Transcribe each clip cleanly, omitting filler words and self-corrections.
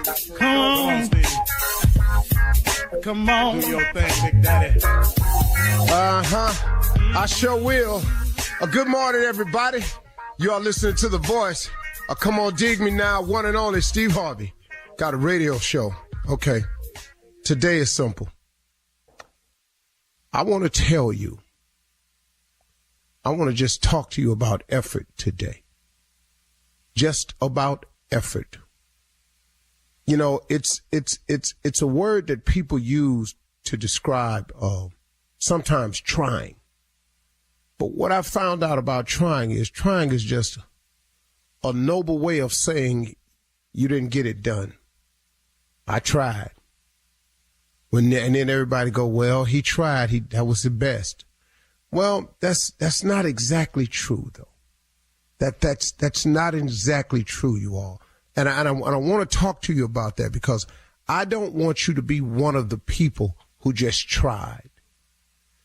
Come on. Come on. Do your thing, Big Daddy. I sure will. Good morning, everybody. You are listening to The Voice. Come on, dig me now. One and only Steve Harvey. Got a radio show. Okay. Today is simple. I want to tell you. I want to just talk to you about effort today. Just about effort. You know, it's a word that people use to describe sometimes trying. But what I found out about trying is just a noble way of saying you didn't get it done. I tried. And then everybody go, well, he tried. That was the best. Well, that's not exactly true, though. That's not exactly true, you all. And I want to talk to you about that because I don't want you to be one of the people who just tried.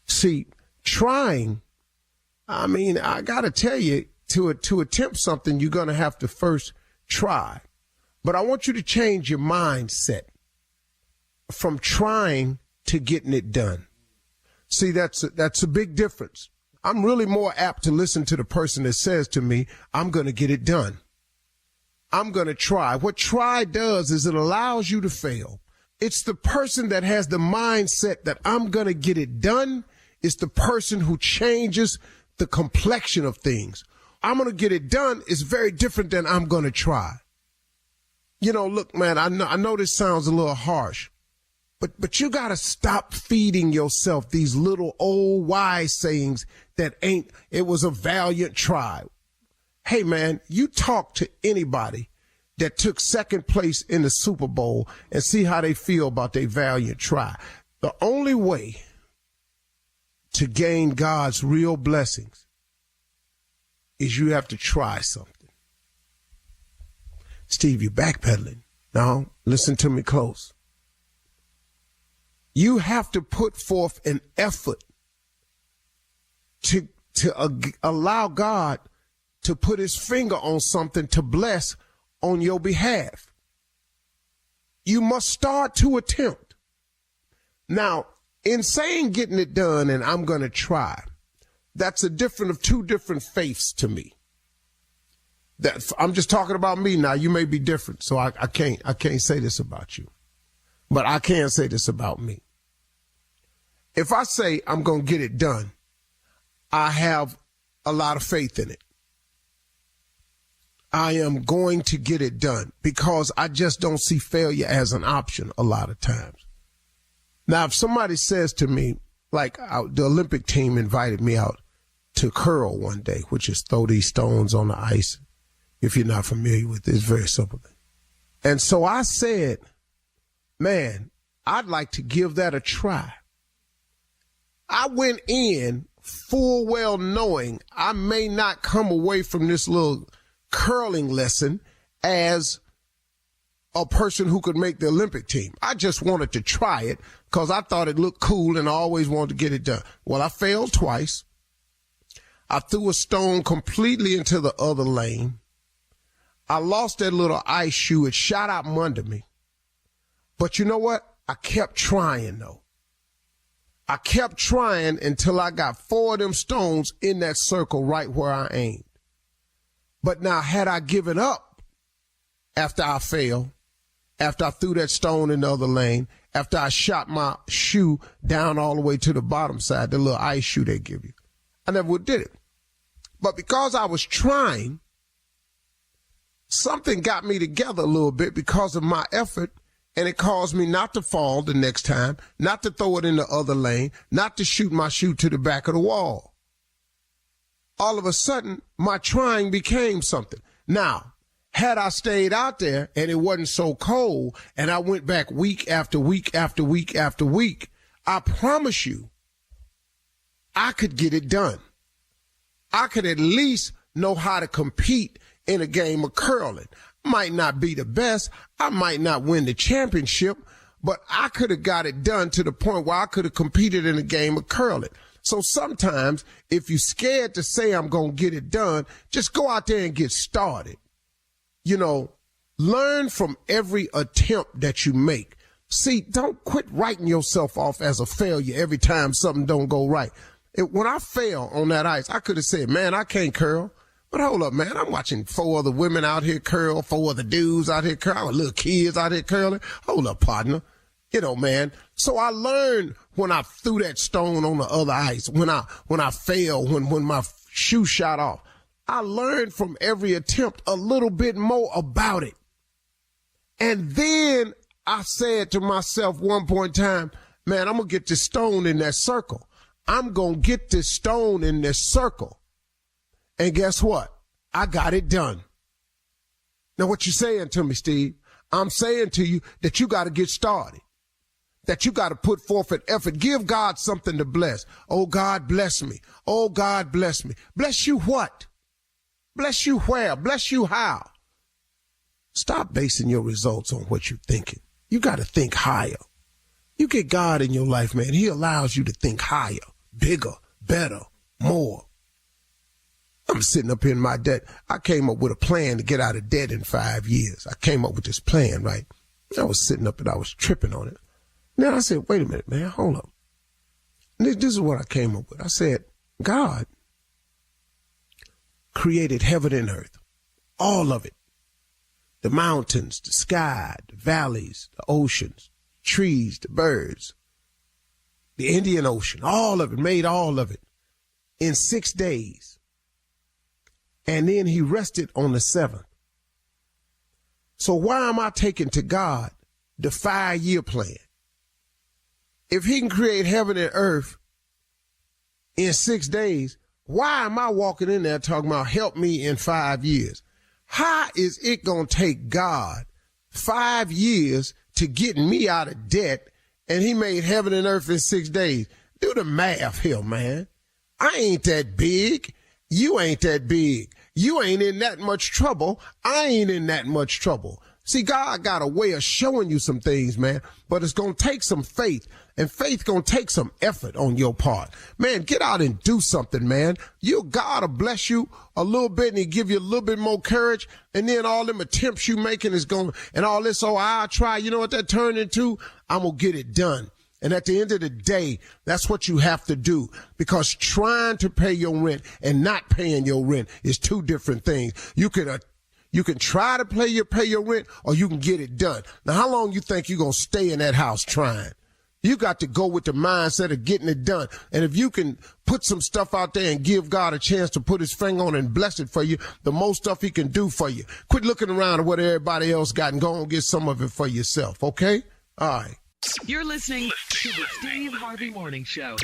See, trying, I mean, I got to tell you, to attempt something, you're going to have to first try. But I want you to change your mindset from trying to getting it done. See, that's a big difference. I'm really more apt to listen to the person that says to me, I'm going to get it done. I'm going to try. What try does is it allows you to fail. It's the person that has the mindset that I'm going to get it done. It's the person who changes the complexion of things. I'm going to get it done is very different than I'm going to try. You know, look, man, I know this sounds a little harsh, but you got to stop feeding yourself these little old wise sayings that it was a valiant try. Hey, man, you talk to anybody that took second place in the Super Bowl and see how they feel about their valiant try. The only way to gain God's real blessings is you have to try something. Steve, you're backpedaling. Now, listen to me close. You have to put forth an effort to allow God to put his finger on something to bless on your behalf. You must start to attempt. Now, in saying getting it done and I'm going to try, that's two different faiths to me. I'm just talking about me now. You may be different, so I can't say this about you. But I can say this about me. If I say I'm going to get it done, I have a lot of faith in it. I am going to get it done because I just don't see failure as an option a lot of times. Now, if somebody says to me, like the Olympic team invited me out to curl one day, which is throw these stones on the ice. If you're not familiar with it, it's very simple. And so I said, man, I'd like to give that a try. I went in full well knowing I may not come away from this little curling lesson as a person who could make the Olympic team. I just wanted to try it because I thought it looked cool and I always wanted to get it done. Well, I failed twice. I threw a stone completely into the other lane. I lost that little ice shoe. It shot out from under me. But you know what? I kept trying, though. I kept trying until I got 4 of them stones in that circle right where I aimed. But now, had I given up after I failed, after I threw that stone in the other lane, after I shot my shoe down all the way to the bottom side, the little ice shoe they give you, I never would did it. But because I was trying, something got me together a little bit because of my effort, and it caused me not to fall the next time, not to throw it in the other lane, not to shoot my shoe to the back of the wall. All of a sudden, my trying became something. Now, had I stayed out there and it wasn't so cold and I went back week after week after week after week, I promise you, I could get it done. I could at least know how to compete in a game of curling. Might not be the best. I might not win the championship, but I could have got it done to the point where I could have competed in a game of curling. So sometimes if you're scared to say I'm going to get it done, just go out there and get started. You know, Learn from every attempt that you make. See, don't quit writing yourself off as a failure every time something don't go right. When I fell on that ice, I could have said, man, I can't curl. But hold up, man, I'm watching 4 other women out here curl, 4 other dudes out here curling, little kids out here curling. Hold up, partner. You know, man. So I learned when I threw that stone on the other ice, when I fell, when my shoe shot off. I learned from every attempt a little bit more about it. And then I said to myself one point in time, man, I'm going to get this stone in that circle. I'm going to get this stone in this circle. And guess what? I got it done. Now, what you saying to me, Steve? I'm saying to you that you got to get started, that you got to put forth an effort. Give God something to bless. Oh, God, bless me. Oh, God, bless me. Bless you what? Bless you where? Bless you how? Stop basing your results on what you're thinking. You got to think higher. You get God in your life, man. He allows you to think higher, bigger, better, more. I'm sitting up here in my debt. I came up with a plan to get out of debt in 5 years. I came up with this plan, right? I was sitting up and I was tripping on it. Then I said, wait a minute, man, hold up. This is what I came up with. I said, God created heaven and earth, all of it. The mountains, the sky, the valleys, the oceans, trees, the birds, the Indian Ocean, all of it, made all of it in 6 days. And then he rested on the 7th. So why am I taking to God the 5-year plan? If he can create heaven and earth in 6 days, why am I walking in there talking about help me in 5 years? How is it going to take God 5 years to get me out of debt and he made heaven and earth in 6 days? Do the math here, man. I ain't that big. You ain't that big. You ain't in that much trouble. I ain't in that much trouble. See, God got a way of showing you some things, man, but it's going to take some faith, and faith going to take some effort on your part. Man, get out and do something, man. God will bless you a little bit and he give you a little bit more courage, and then all them attempts you making is going, and all this, oh, I'll try. You know what that turned into? I'm going to get it done. And at the end of the day, that's what you have to do, because trying to pay your rent and not paying your rent is 2 different things. You can try to pay your rent, or you can get it done. Now, how long you think you're going to stay in that house trying? You got to go with the mindset of getting it done. And if you can put some stuff out there and give God a chance to put his finger on and bless it for you, the more stuff he can do for you. Quit looking around at what everybody else got and go and get some of it for yourself, okay? All right. You're listening to the Steve Harvey Morning Show.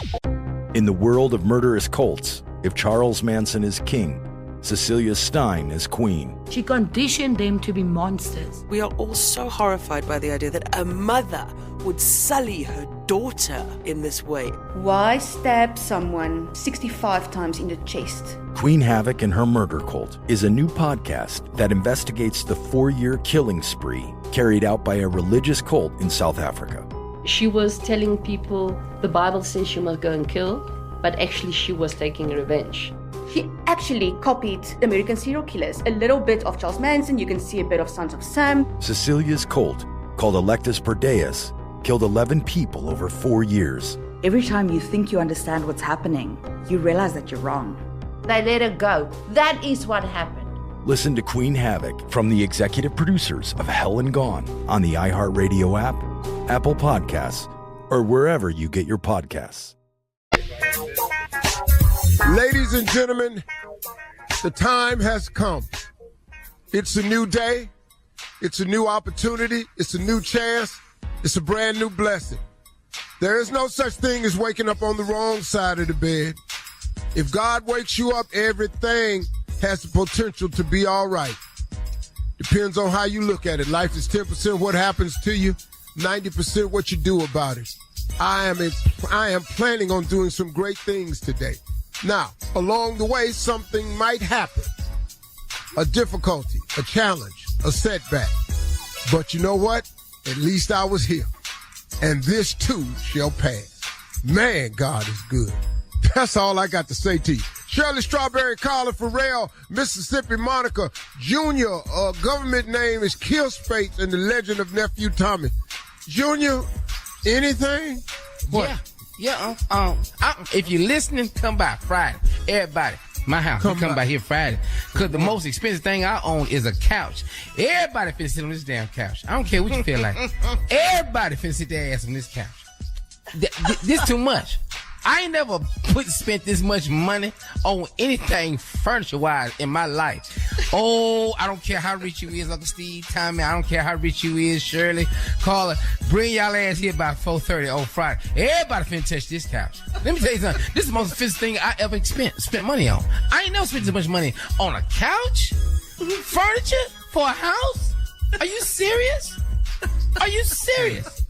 In the world of murderous cults, if Charles Manson is king, Cecilia Stein is queen. She conditioned them to be monsters. We are all so horrified by the idea that a mother would sully her daughter in this way. Why stab someone 65 times in the chest? Queen Havoc and Her Murder Cult is a new podcast that investigates the 4-year killing spree carried out by a religious cult in South Africa. She was telling people the Bible says you must go and kill, but actually she was taking revenge. She actually copied American serial killers. A little bit of Charles Manson, you can see a bit of Sons of Sam. Cecilia's cult, called Electus per Deus, killed 11 people over 4 years. Every time you think you understand what's happening, you realize that you're wrong. They let her go. That is what happened. Listen to Queen Havoc from the executive producers of Hell and Gone on the iHeartRadio app, Apple Podcasts, or wherever you get your podcasts. Ladies and gentlemen, the time has come. It's a new day. It's a new opportunity. It's a new chance. It's a brand new blessing. There is no such thing as waking up on the wrong side of the bed. If God wakes you up, everything has the potential to be all right. Depends on how you look at it. Life is 10% what happens to you, 90% what you do about it. I am planning on doing some great things today. Now, along the way, something might happen. A difficulty, a challenge, a setback. But you know what? At least I was here. And this too shall pass. Man, God is good. That's all I got to say to you. Shirley Strawberry, Carla Farrell, Mississippi Monica, Junior, government name is Kill Spates, and the legend of Nephew Tommy. Junior, anything? What? Yeah. If you're listening, come by Friday. Everybody, my house. Come by here Friday. Because the most expensive thing I own is a couch. Everybody finna sit on this damn couch. I don't care what you feel like. Everybody finna sit their ass on this couch. This too much. I ain't never spent this much money on anything furniture-wise in my life. Oh, I don't care how rich you is, Uncle Steve, Tommy. I don't care how rich you is, Shirley, Carla. Bring y'all ass here by 4:30 on Friday. Everybody finna touch this couch. Let me tell you something. This is the most expensive thing I ever spent money on. I ain't never spent this much money on a couch, furniture for a house. Are you serious? Are you serious?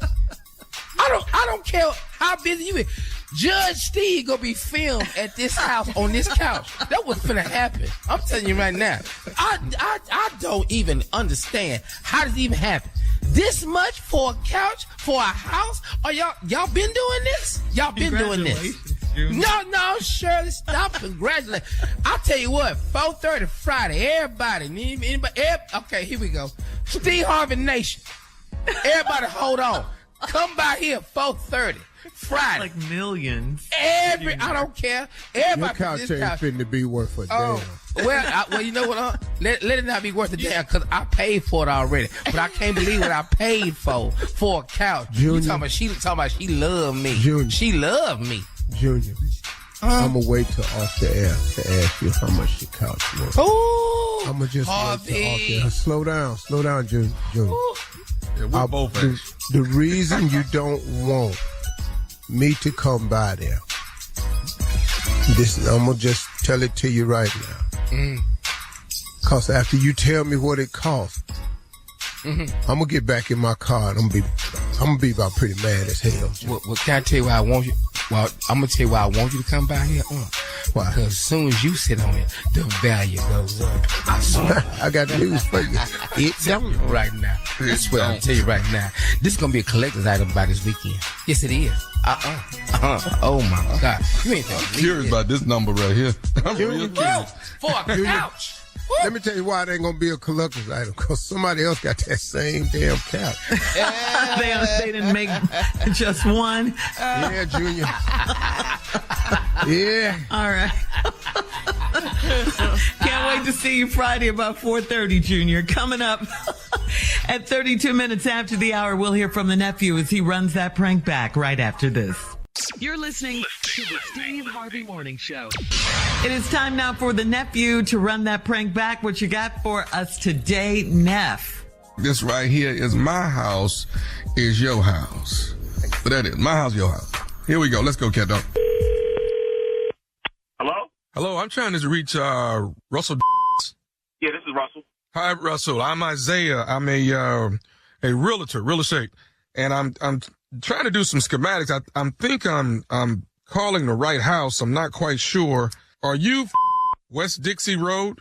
I don't care how busy you is. Judge Steve gonna be filmed at this house on this couch. That was finna happen. I'm telling you right now. I don't even understand how does it even happen. This much for a couch, for a house? Are y'all been doing this? Y'all been doing this? No, Shirley, stop congratulating. I'll tell you what, 4:30 Friday, everybody, okay, here we go. Steve Harvey Nation. Everybody hold on. Come by here 4:30 Friday. Like millions. I don't care. Everybody. Your couch ain't finna to be worth a damn. Well, you know what? Let it not be worth a damn because I paid for it already. But I can't believe what I paid for a couch. Junior. You talking about she loved me. Junior. She loved me. Junior. I'm going to wait till off the air to ask you how much the couch was. Ooh, I'm going to just Harvey. wait till off the air. Slow down, Junior. Ooh. Yeah, we're both the reason you don't want me to come by there, I'm going to just tell it to you right now. Because after you tell me what it costs, I'm going to get back in my car and I'm going to be about pretty mad as hell. Well, can I tell you why I want you? Well, I'm going to tell you why I want you to come by here. Why? Because as soon as you sit on it, the value goes up. I swear. I got news for you. It don't. Right now. That's what I'm telling you right now. This is going to be a collector's item by this weekend. Yes, it is. Oh, my God. You ain't I'm curious about this number right here. I'm real curious. For a couch. Let me tell you why it ain't gonna be a collector's item. Because somebody else got that same damn couch. They didn't make just one. Yeah, Junior. Yeah. All right. Can't wait to see you Friday about 4:30, Junior. Coming up at 32 minutes after the hour, we'll hear from the nephew as he runs that prank back right after this. You're listening to the Steve Harvey Morning Show. It is time now for the nephew to run that prank back. What you got for us today, Neff? This right here is my house, is your house. But that is my house, your house. Here we go. Let's go, cat dog. Hello, I'm trying to reach Russell. Yeah, this is Russell. Hi, Russell. I'm Isaiah. I'm a realtor, real estate, and I'm trying to do some schematics. I think I'm calling the right house. I'm not quite sure. Are you West Dixie Road?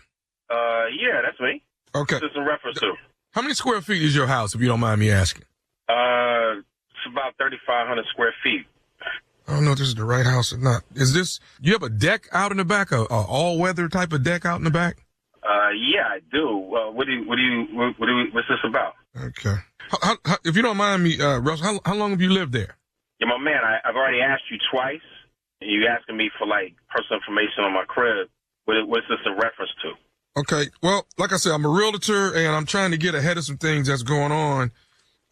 Yeah, that's me. Okay. This is a reference to. How many square feet is your house, if you don't mind me asking? It's about 3,500 square feet. I don't know if this is the right house or not. Is this, you have a deck out in the back, a all-weather type of deck out in the back? Yeah, I do. What's this about? Okay. How, if you don't mind me, Russell, how long have you lived there? Yeah, my man, I've already asked you twice. And you asking me for, like, personal information on my crib. What's this a reference to? Okay. Well, like I said, I'm a realtor, and I'm trying to get ahead of some things that's going on.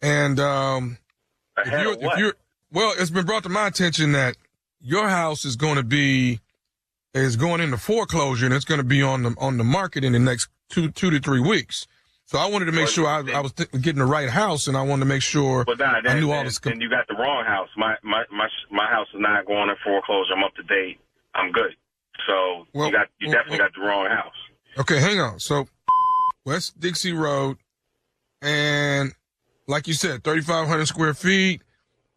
And ahead of what? Well, it's been brought to my attention that your house is going into foreclosure, and it's going to be on the market in the next two to 3 weeks. So I wanted to make sure I was getting the right house, and I wanted to make sure I knew all this. And you got the wrong house. My house is not going in foreclosure. I'm up to date. I'm good. So you definitely got the wrong house. Okay, hang on. So West Dixie Road, and like you said, 3,500 square feet.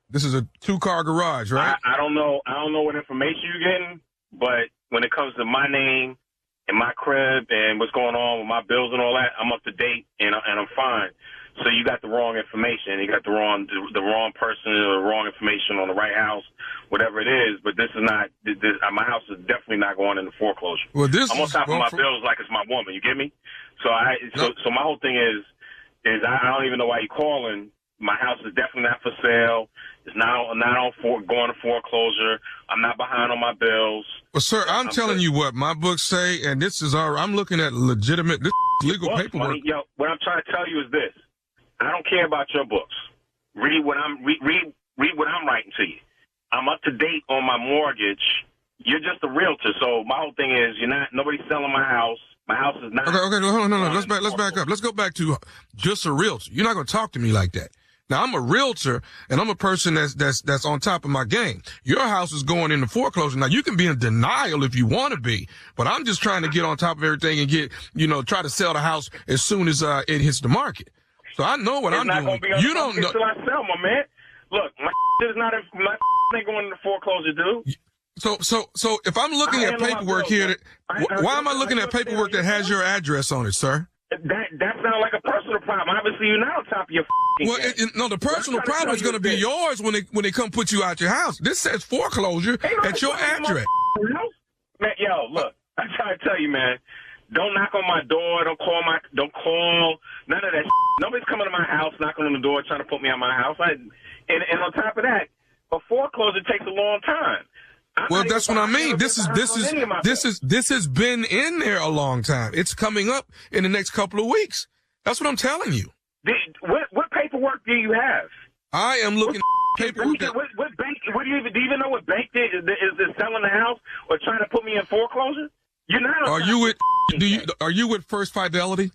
This is a 2-car garage, right? I don't know what information you're getting, but when it comes to my name and my crib and what's going on with my bills and all that, I'm up to date and I'm fine. So you got the wrong information. You got the wrong person or the wrong information on the right house, whatever it is. But this is not. My house is definitely not going into foreclosure. Well, I'm on top of my bills like it's my woman. You get me? So so my whole thing is I don't even know why you're calling. My house is definitely not for sale. It's not going to foreclosure. I'm not behind on my bills. Well, sir, I'm telling you what my books say, and this is I'm looking at legitimate legal paperwork. Money, what I'm trying to tell you is this. I don't care about your books. Read what I'm writing to you. I'm up to date on my mortgage. You're just a realtor, so my whole thing is nobody's selling my house. My house is not. Okay, no. Let's back up. Let's go back to just a realtor. You're not going to talk to me like that. Now, I'm a realtor, and I'm a person that's on top of my game. Your house is going into foreclosure. Now, you can be in denial if you want to be, but I'm just trying to get on top of everything and try to sell the house as soon as it hits the market. So I know what I'm doing. You don't know. Until I sell, my man. Look, my ain't going into foreclosure, dude. So if I'm looking at paperwork here, why am I looking at paperwork that has your address on it, sir? That sounds like a personal problem. Obviously, you're not on top of your no, the personal problem is going to be yours when they come put you out your house. This says foreclosure at your address. Man, look, I'm trying to tell you, man. Don't knock on my door. Don't call. None of that. Nobody's coming to my house, knocking on the door, trying to put me out my house. And on top of that, a foreclosure takes a long time. Well, that's what I mean. This has been in there a long time. It's coming up in the next couple of weeks. That's what I'm telling you. What paperwork do you have? I am looking at paperwork. What bank? Do you even know what bank is selling the house or trying to put me in foreclosure? You're not. Are you with First Fidelity?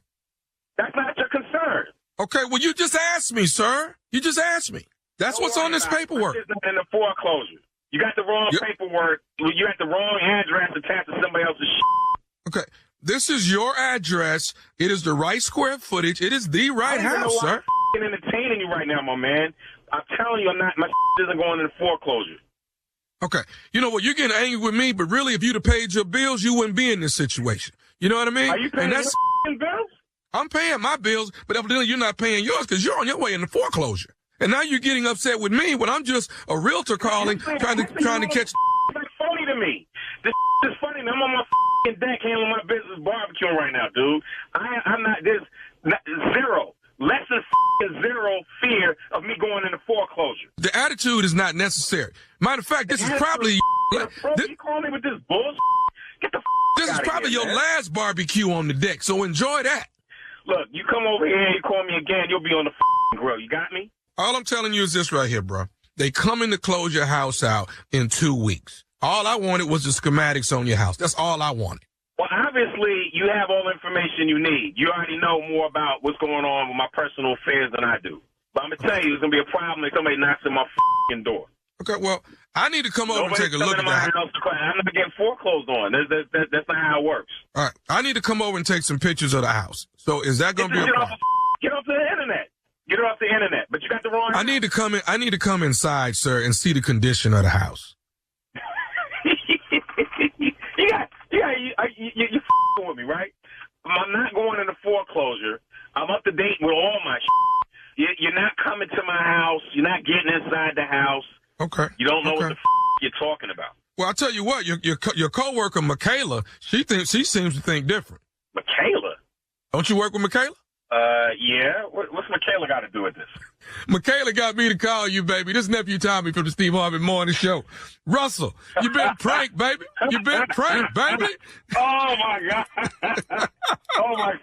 That's not your concern. Okay. Well, you just asked me, sir. You just asked me. That's what's on this paperwork. It's not in the foreclosure. You got the wrong paperwork. You got the wrong address attached to somebody else's shit. Okay. This is your address. It is the right square footage. It is the right house, sir. I'm entertaining you right now, my man. I'm telling you, my isn't going into foreclosure. Okay. You know what? You're getting angry with me, but really, if you'd have paid your bills, you wouldn't be in this situation. You know what I mean? Are you paying your bills? I'm paying my bills, but evidently you're not paying yours because you're on your way into foreclosure. And now you're getting upset with me when I'm just a realtor calling, trying to catch. It's funny to me. This is funny. I'm on my deck handling my business barbecuing right now, dude. I'm not. There's zero, less than zero fear of me going into foreclosure. The attitude is not necessary. Matter of fact, this is probably. You call me with this bullshit? Get the. This is probably your last barbecue on the deck, so enjoy that. Look, you come over here and you call me again, you'll be on the grill. You got me? All I'm telling you is this right here, bro. They coming to close your house out in 2 weeks. All I wanted was the schematics on your house. That's all I wanted. Well, obviously, you have all the information you need. You already know more about what's going on with my personal affairs than I do. But I'm going to tell you, it's going to be a problem if somebody knocks on my door. Okay, well, I need to come over and take a look at that. I'm not getting foreclosed on. That's not how it works. All right, I need to come over and take some pictures of the house. So is that going to be a problem? Get off the internet. Get it off the internet. But you got the wrong. I need to come inside, sir, and see the condition of the house. You're with me, right? I'm not going into foreclosure. I'm up to date with all my shit. You're not coming to my house. You're not getting inside the house. Okay. You don't know what the you're talking about. Well, I'll tell you what. Your coworker Michaela, she seems to think different. Michaela? Don't you work with Michaela? Yeah. What's Michaela got to do with this? Michaela got me to call you, baby. This nephew Tommy from the Steve Harvey Morning Show. Russell, you been pranked, baby. You been pranked, baby. Oh my God. Oh my.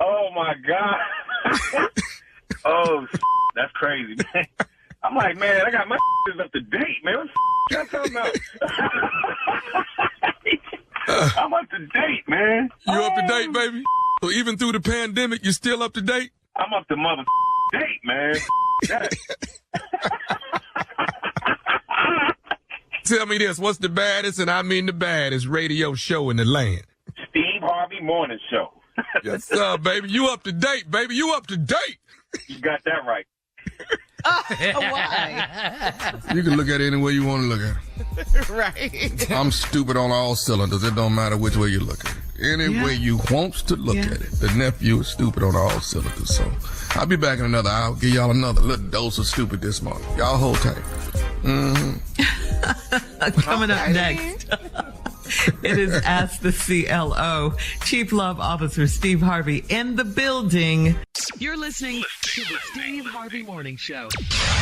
Oh my God. Oh, that's crazy, man. I'm like, man, I got my up to date, man. What you talking about? I'm up to date, man. You up to date, baby? So even through the pandemic, you're still up to date? I'm up to mother date, man. Tell me this, what's the baddest, and I mean the baddest, radio show in the land? Steve Harvey Morning Show. Yes, sir, baby. You up to date, baby. You up to date. You got that right. Why? You can look at it any way you want to look at it. Right. I'm stupid on all cylinders. It don't matter which way you look at it. Any way you wants to look at it. The nephew is stupid on all cylinders. So I'll be back in another hour. Give y'all another little dose of stupid this morning. Y'all hold tight. Coming up next, it is Ask the CLO. Chief Love Officer Steve Harvey in the building. You're listening to the Steve Harvey Morning Show.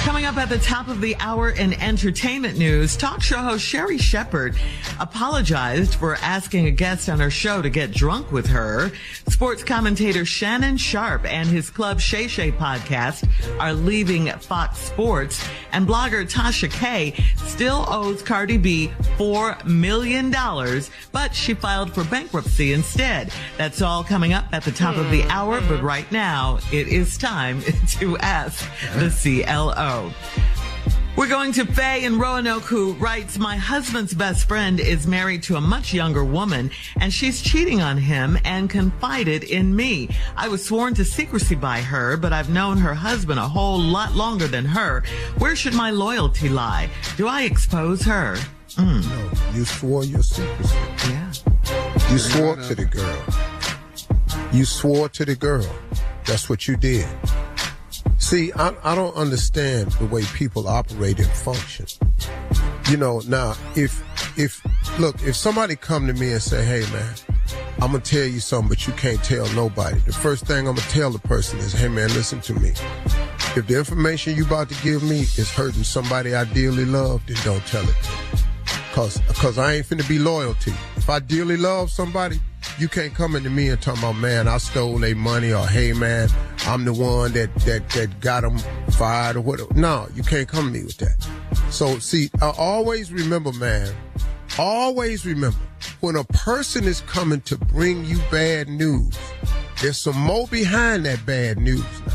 Coming up at the top of the hour in entertainment news, talk show host Sherry Shepherd apologized for asking a guest on her show to get drunk with her. Sports commentator Shannon Sharp and his Club Shay Shay podcast are leaving Fox Sports. And blogger Tasha K still owes Cardi B $4 million, but she filed for bankruptcy instead. That's all coming up at the top of the hour, but right now it is time to ask the CLO. We're going to Faye in Roanoke, who writes, my husband's best friend is married to a much younger woman, and she's cheating on him and confided in me. I was sworn to secrecy by her, but I've known her husband a whole lot longer than her. Where should my loyalty lie? Do I expose her? No, you swore your secrecy. Yeah. You swore to the girl. You swore to the girl. That's what you did. See, I don't understand the way people operate and function. You know, now, if somebody come to me and say, hey, man, I'm going to tell you something, but you can't tell nobody. The first thing I'm going to tell the person is, hey, man, listen to me. If the information you about to give me is hurting somebody I dearly love, then don't tell it to me. Because I ain't finna be loyal to you. If I dearly love somebody, you can't come into me and talk about, man, I stole their money, or hey, man, I'm the one that got them fired or whatever. No, you can't come to me with that. So, see, I always remember, man, when a person is coming to bring you bad news, there's some more behind that bad news now.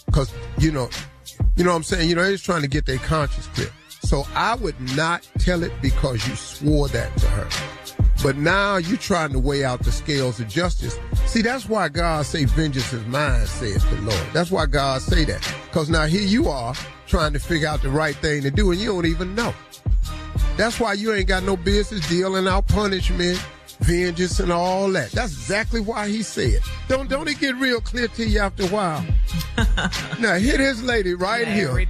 Because, you know what I'm saying? They're just trying to get their conscience clear. So I would not tell it because you swore that to her. But now you're trying to weigh out the scales of justice. See, that's why God say vengeance is mine, saith the Lord. That's why God say that. Because now here you are trying to figure out the right thing to do, and you don't even know. That's why you ain't got no business dealing out punishment, vengeance, and all that. That's exactly why he said. Don't it get real clear to you after a while? Now, here this lady right here.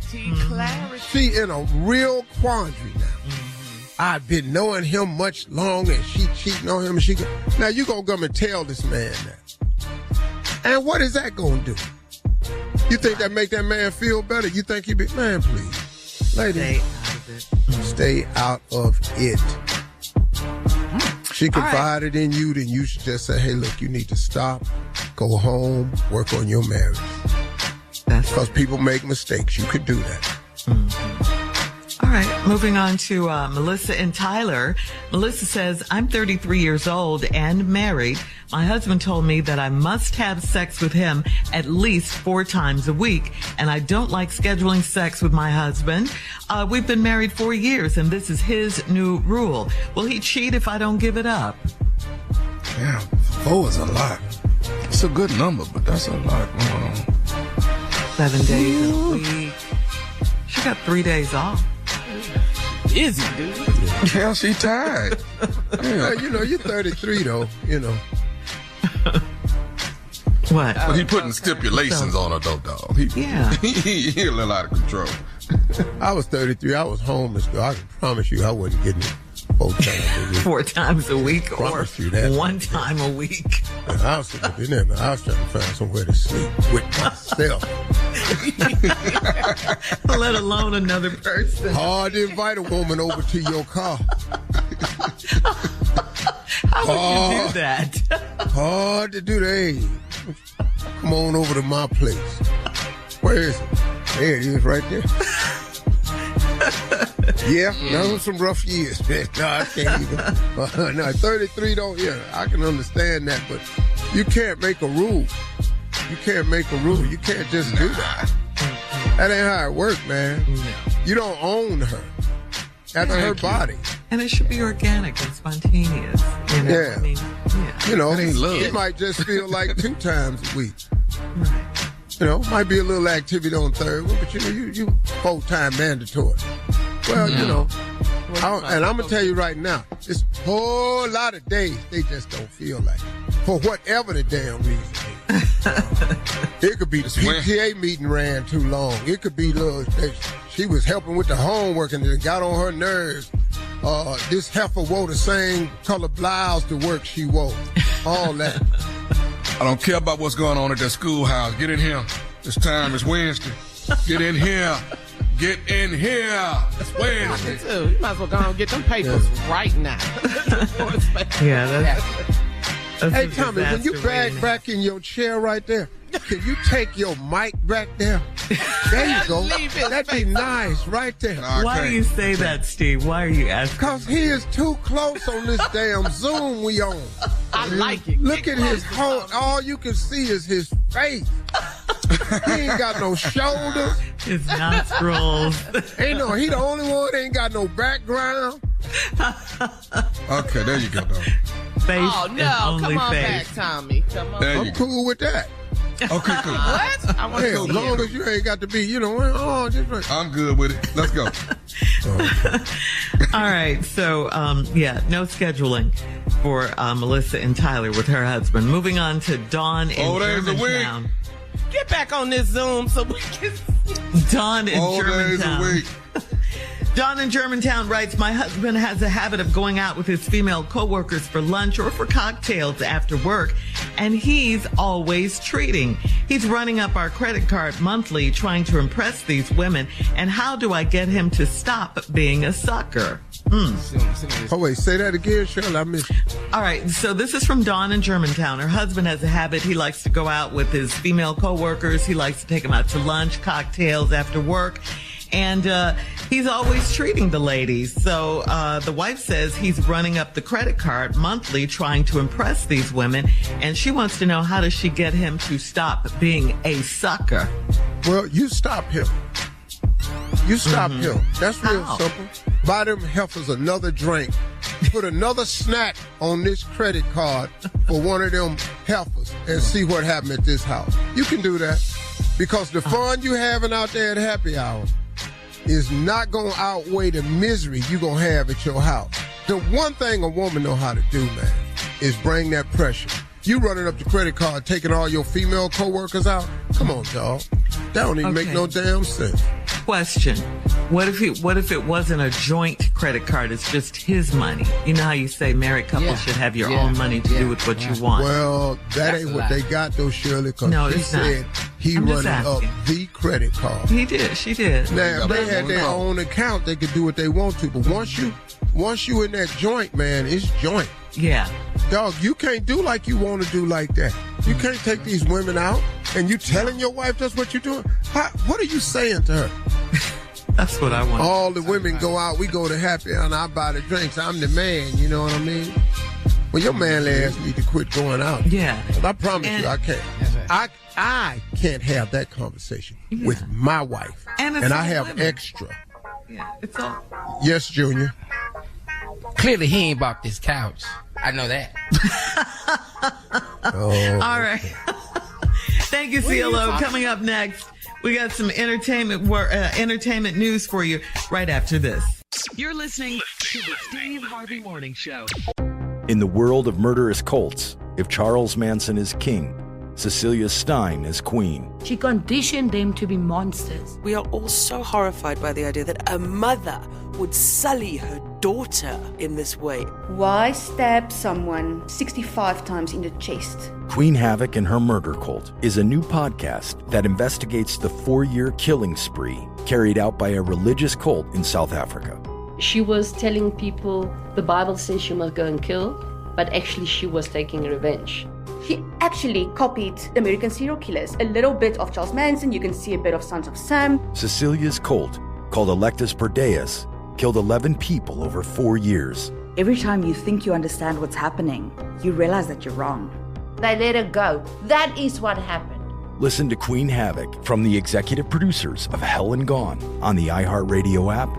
She in a real quandary now. I've been knowing him much long, and she cheating on him. Now you gonna come and tell this man that. And what is that gonna do? You think that make that man feel better? You think he be, man, please, lady, stay out of it. She confided in you, then you should just say, hey, look, you need to stop, go home, work on your marriage. Because people make mistakes. You could do that. All right, moving on to Melissa and Tyler. Melissa says, I'm 33 years old and married. My husband told me that I must have sex with him at least 4 times a week, and I don't like scheduling sex with my husband. We've been married 4 years, and this is his new rule. Will he cheat if I don't give it up? Yeah, 4 is a lot. It's a good number, but that's a lot going on. 7 days in a week. She got 3 days off. Busy, dude. Yeah, she tired. Yeah. You're 33 though, What? But he putting stipulations on her though, dog. He a little out of control. I was 33. I was homeless, though. I can promise you I wasn't getting it 4 times a week. 4 times a week or 1 time a week. I was sitting in there, man. I was trying to find somewhere to sleep with myself. Let alone another person. Hard to invite a woman over to your car. How would you do that? Hard to do that. Hey, come on over to my place. Where is it? There it is right there. Yeah, those were some rough years, man. No, I can't even. No, 33 don't, I can understand that, but you can't make a rule. You can't make a rule. You can't just do that. That ain't how it works, man. No. You don't own her. That's her body. And it should be organic and spontaneous. Yeah. I mean, it might just feel like 2 times a week. Right. Might be a little activity on the third one, but you 4-time mandatory. Well, And I'm going to tell you right now, it's a whole lot of days they just don't feel like it, for whatever the damn reason is. It could be the PTA meeting ran too long. It could be she was helping with the homework and it got on her nerves. This heifer wore the same color blouse to work she wore. All that. I don't care about what's going on at that schoolhouse. Get in here. It's time. It's Wednesday. Get in here. Get in here. It's Wednesday. You might as well go and get them papers right now. Yeah, that's hey, Tommy, when you back in your chair right there, can you take your mic back there? There you go. That'd be nice right there. No, why do you say that, Steve? Why are you asking? Because he is too close on this damn Zoom we on. I like it. Look at his whole, all you can see is his face. He ain't got no shoulders. His nostrils. He the only one that ain't got no background. Okay, there you go, though. Face oh, no. Come on face. back, Tommy. Come on. I'm cool with that. Okay, cool. What? I want as long as you ain't got to be, just right. I'm good with it. Let's go. All right. So, no scheduling for Melissa and Tyler with her husband. Moving on to Dawn in Germantown. Get back on this Zoom so we can Dawn in Germantown. Dawn in Germantown writes, my husband has a habit of going out with his female coworkers for lunch or for cocktails after work, and he's always treating. He's running up our credit card monthly, trying to impress these women. And how do I get him to stop being a sucker? Oh, wait, say that again, Shirley. I missed you. All right, so this is from Dawn in Germantown. Her husband has a habit. He likes to go out with his female coworkers. He likes to take them out to lunch, cocktails after work. And he's always treating the ladies. So the wife says he's running up the credit card monthly trying to impress these women. And she wants to know, how does she get him to stop being a sucker? Well, you stop him. You stop him. That's real simple. Buy them heifers another drink. Put another snack on this credit card for one of them heifers and see what happens at this house. You can do that because the fun you having out there at happy hour is not going to outweigh the misery you're going to have at your house. The one thing a woman know how to do, man, is bring that pressure. You running up the credit card, taking all your female coworkers out? Come on, dog. That don't even make no damn sense. Question. What if it wasn't a joint credit card? It's just his money. You know how you say married couples should have your own money to do with what you want. Well, that ain't what they got though, Shirley, because he said he running up the credit card. He did. She did. Now, if they had their own account, they could do what they want to. But once you in that joint, man, it's joint. Yeah. Dog, you can't do like you want to do like that. You can't take these women out and you telling your wife that's what you're doing. What are you saying to her? That's what I want. All the women go out, we go to happy and I buy the drinks. I'm the man, you know what I mean? Well, your man asked me to quit going out. Yeah. But I promise you, I can't. I can't have that conversation with my wife. And I have extra. Yeah, it's all. Yes, Junior. Clearly, he ain't bought this couch. I know that. All right. Thank you, CLO. Coming up next, we got some entertainment news for you right after this. You're listening to the Steve Harvey Morning Show. In the world of murderous cults, if Charles Manson is king, Cecilia Stein is queen. She conditioned them to be monsters. We are all so horrified by the idea that a mother would sully her daughter in this way. Why stab someone 65 times in the chest? Queen Havoc and Her Murder Cult is a new podcast that investigates the 4-year killing spree carried out by a religious cult in South Africa. She was telling people the Bible says you must go and kill, but actually she was taking revenge. She actually copied American serial killers. A little bit of Charles Manson, you can see a bit of Sons of Sam. Cecilia's cult, called Electus per Deus, killed 11 people over 4 years. Every time you think you understand what's happening, you realize that you're wrong. They let her go. That is what happened. Listen to Queen Havoc from the executive producers of Hell and Gone on the iHeartRadio app,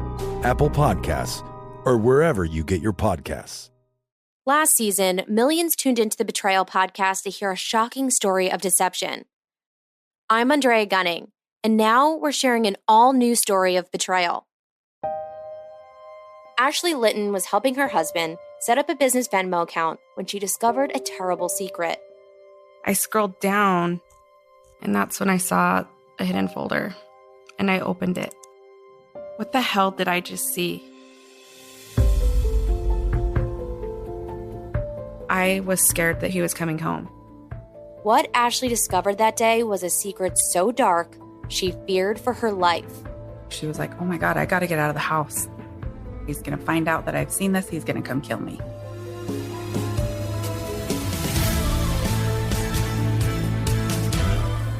Apple Podcasts, or wherever you get your podcasts. Last season, millions tuned into the Betrayal podcast to hear a shocking story of deception. I'm Andrea Gunning, and now we're sharing an all-new story of betrayal. Ashley Litton was helping her husband set up a business Venmo account when she discovered a terrible secret. I scrolled down, and that's when I saw a hidden folder, and I opened it. What the hell did I just see? I was scared that he was coming home. What Ashley discovered that day was a secret so dark, she feared for her life. She was like, oh my God, I got to get out of the house. He's going to find out that I've seen this. He's going to come kill me.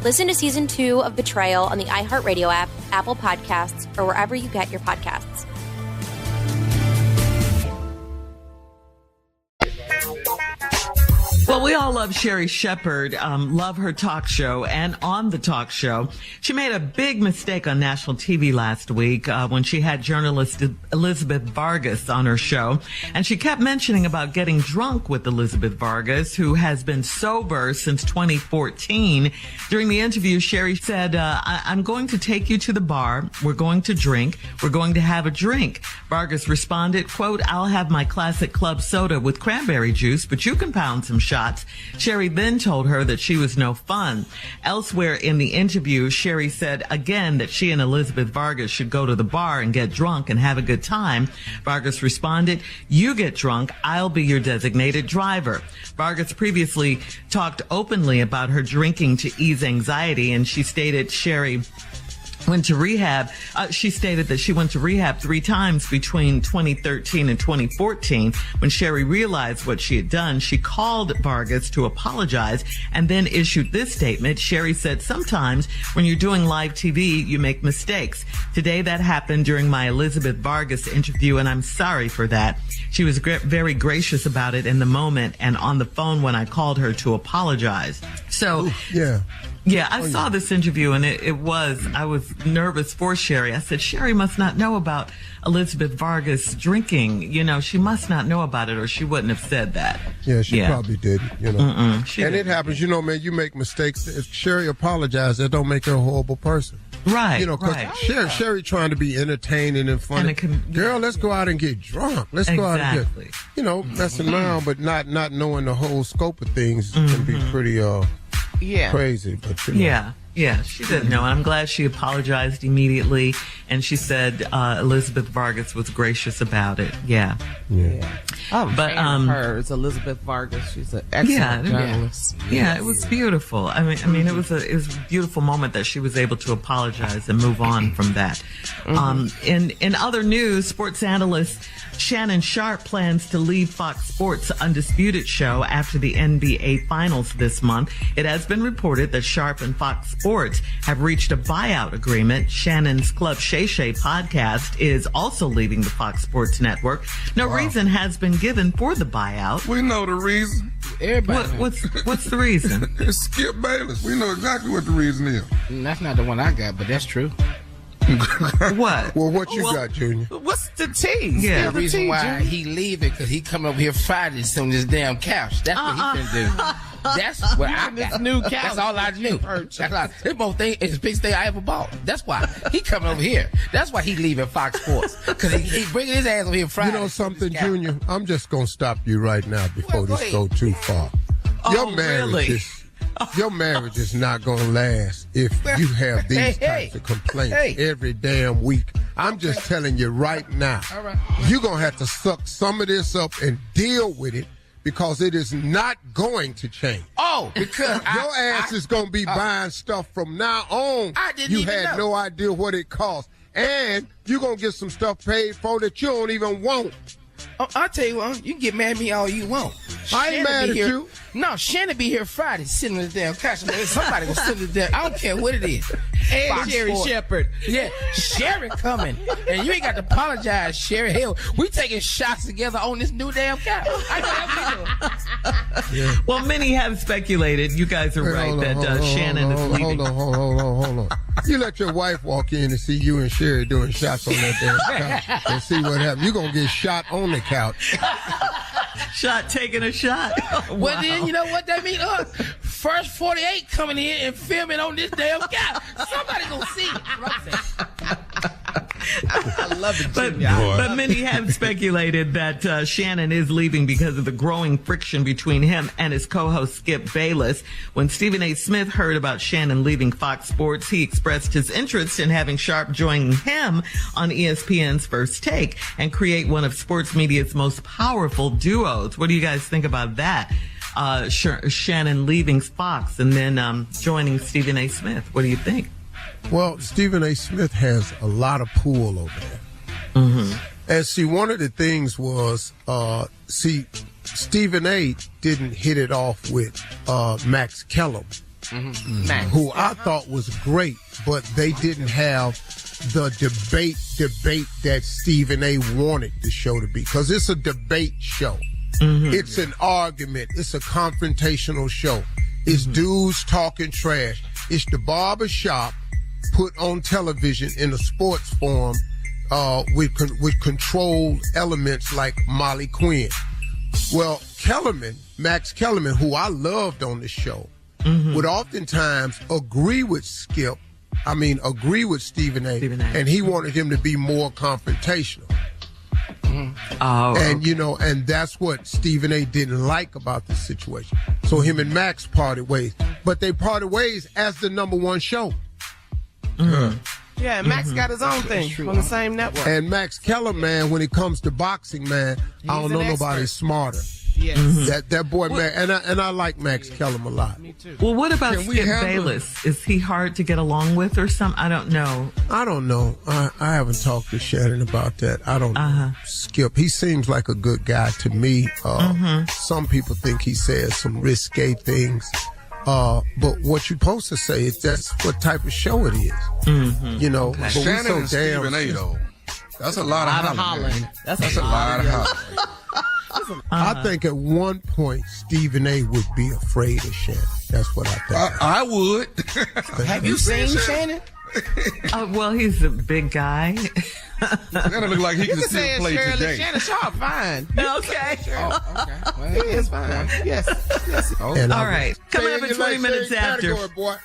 Listen to Season 2 of Betrayal on the iHeartRadio app, Apple Podcasts, or wherever you get your podcasts. Well, we all love Sherri Shepherd, love her talk show, and on the talk show, she made a big mistake on national TV last week when she had journalist Elizabeth Vargas on her show, and she kept mentioning about getting drunk with Elizabeth Vargas, who has been sober since 2014. During the interview, Sherri said, I'm going to take you to the bar, we're going to drink, we're going to have a drink. Vargas responded, quote, I'll have my classic club soda with cranberry juice, but you can pound some shots. Sherri then told her that she was no fun. Elsewhere in the interview, Sherri said again that she and Elizabeth Vargas should go to the bar and get drunk and have a good time. Vargas responded, you get drunk, I'll be your designated driver. Vargas previously talked openly about her drinking to ease anxiety, and she stated Sherri went to rehab. She stated that she went to rehab 3 times between 2013 and 2014. When Sherri realized what she had done, she called Vargas to apologize and then issued this statement. Sherri said, sometimes when you're doing live TV, you make mistakes. Today that happened during my Elizabeth Vargas interview, and I'm sorry for that. She was very gracious about it in the moment and on the phone when I called her to apologize. So, yeah, I saw this interview, and I was nervous for Sherri. I said, Sherri must not know about Elizabeth Vargas drinking. You know, she must not know about it, or she wouldn't have said that. Yeah, she probably didn't, you know. And didn't. It happens, you know, man, you make mistakes. If Sherri apologized, that don't make her a horrible person. Right, you know, because Sherri trying to be entertaining and funny. Girl, let's go out and get drunk. Let's go out and get, you know, messing around, but not knowing the whole scope of things can be pretty crazy. But you know. Yeah, she didn't know. And I'm glad she apologized immediately. And she said Elizabeth Vargas was gracious about it. Yeah. I'm a fan of hers, Elizabeth Vargas. She's an excellent journalist. Yeah, it was beautiful. I mean, it was a beautiful moment that she was able to apologize and move on from that. In other news, sports analyst Shannon Sharpe plans to leave Fox Sports' Undisputed show after the NBA Finals this month. It has been reported that Sharpe and Fox Sports have reached a buyout agreement. Shannon's Club Shay Shay podcast is also leaving the Fox Sports network. No reason has been given for the buyout. We know the reason. Everybody. What's the reason? It's Skip Bayless. We know exactly what the reason is. That's not the one I got, but that's true. What? Well, what you got, Junior? What's the tease? The reason why he leaving because he come over here Friday on this damn couch. That's what he been doing. That's what I got. This new couch. That's all I knew. This most thing is the biggest thing I ever bought. That's why he coming over here. That's why he leaving Fox Sports because he bringing his ass over here Friday. You know something, Junior? I'm just gonna stop you right now before this go too far. Your marriage is not going to last if you have these types of complaints every damn week. I'm just telling you right now, you're going to have to suck some of this up and deal with it because it is not going to change. Oh, because your ass is going to be buying stuff from now on. I didn't you even had know. no idea what it cost. And you're going to get some stuff paid for that you don't even want. Oh, I'll tell you what, you can get mad at me all you want. I ain't mad at you. No, Shannon be here Friday sitting on the damn couch. Somebody gonna sit on the damn, I don't care what it is. And Sherri Shepherd. Yeah, Sherri coming. And you ain't got to apologize, Sherri. Hell, we taking shots together on this new damn couch. I know that we doing. Well, many have speculated, you guys are right, that Shannon is leaving. Hold on. You let your wife walk in and see you and Sherri doing shots on that damn couch and see what happens. You're going to get shot on the couch. Shot taking a shot. Well, then, you know what that means? First 48 coming in and filming on this damn couch. Somebody gonna see it. I love it, but many have speculated that Shannon is leaving because of the growing friction between him and his co-host Skip Bayless. When Stephen A. Smith heard about Shannon leaving Fox Sports, he expressed his interest in having Sharp join him on ESPN's First Take and create one of sports media's most powerful duos. What do you guys think about that? Shannon leaving Fox and then joining Stephen A. Smith. What do you think? Well, Stephen A. Smith has a lot of pull over there. Mm-hmm. And see, one of the things was, Stephen A. didn't hit it off with Max Kellum, who I thought was great, but they didn't have the debate that Stephen A. wanted the show to be, because it's a debate show. Mm-hmm. It's an argument. It's a confrontational show. It's dudes talking trash. It's the barbershop put on television in a sports form with controlled elements like Molly Quinn. Well, Max Kellerman, who I loved on the show, would oftentimes agree with Skip. Agree with Stephen A. And he wanted him to be more confrontational. And that's what Stephen A. didn't like about the situation. So him and Max parted ways. But they parted ways as the number one show. Yeah, Max got his own thing on the same network. And Max Keller, man, when it comes to boxing, man, I don't know nobody smarter. Yes. That boy, man, and I like Max Kellum a lot. Me too. Well, what about Skip Bayless? Is he hard to get along with or something? I don't know. I haven't talked to Shannon about that. I don't know. Skip, he seems like a good guy to me. Some people think he says some risque things. But what you're supposed to say is that's what type of show it is. You know, but Shannon we and so damn Stephen A. though. That's a lot of hollering. That's a lot of hollering. I think at one point Stephen A. would be afraid of Shannon. That's what I think. I would. Have you seen Shannon? Well, he's a big guy. Shannon look like he can still say play Shirley today. Shannon Sharp, fine. Okay. Oh, okay. Well, he is fine. Yes. Okay. All right. Coming up at 20 minutes after. Boy.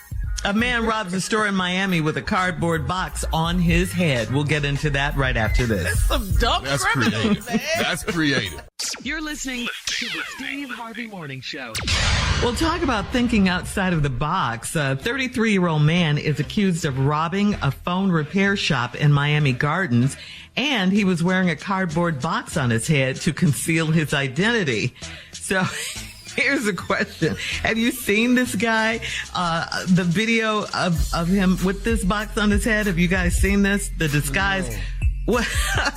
A man robs a store in Miami with a cardboard box on his head. We'll get into that right after this. Some dumb criminals, man. That's creative. You're listening to the Steve Harvey Morning Show. We'll talk about thinking outside of the box. A 33-year-old man is accused of robbing a phone repair shop in Miami Gardens, and he was wearing a cardboard box on his head to conceal his identity. So here's a question. Have you seen this guy? The video of him with this box on his head? Have you guys seen this? The disguise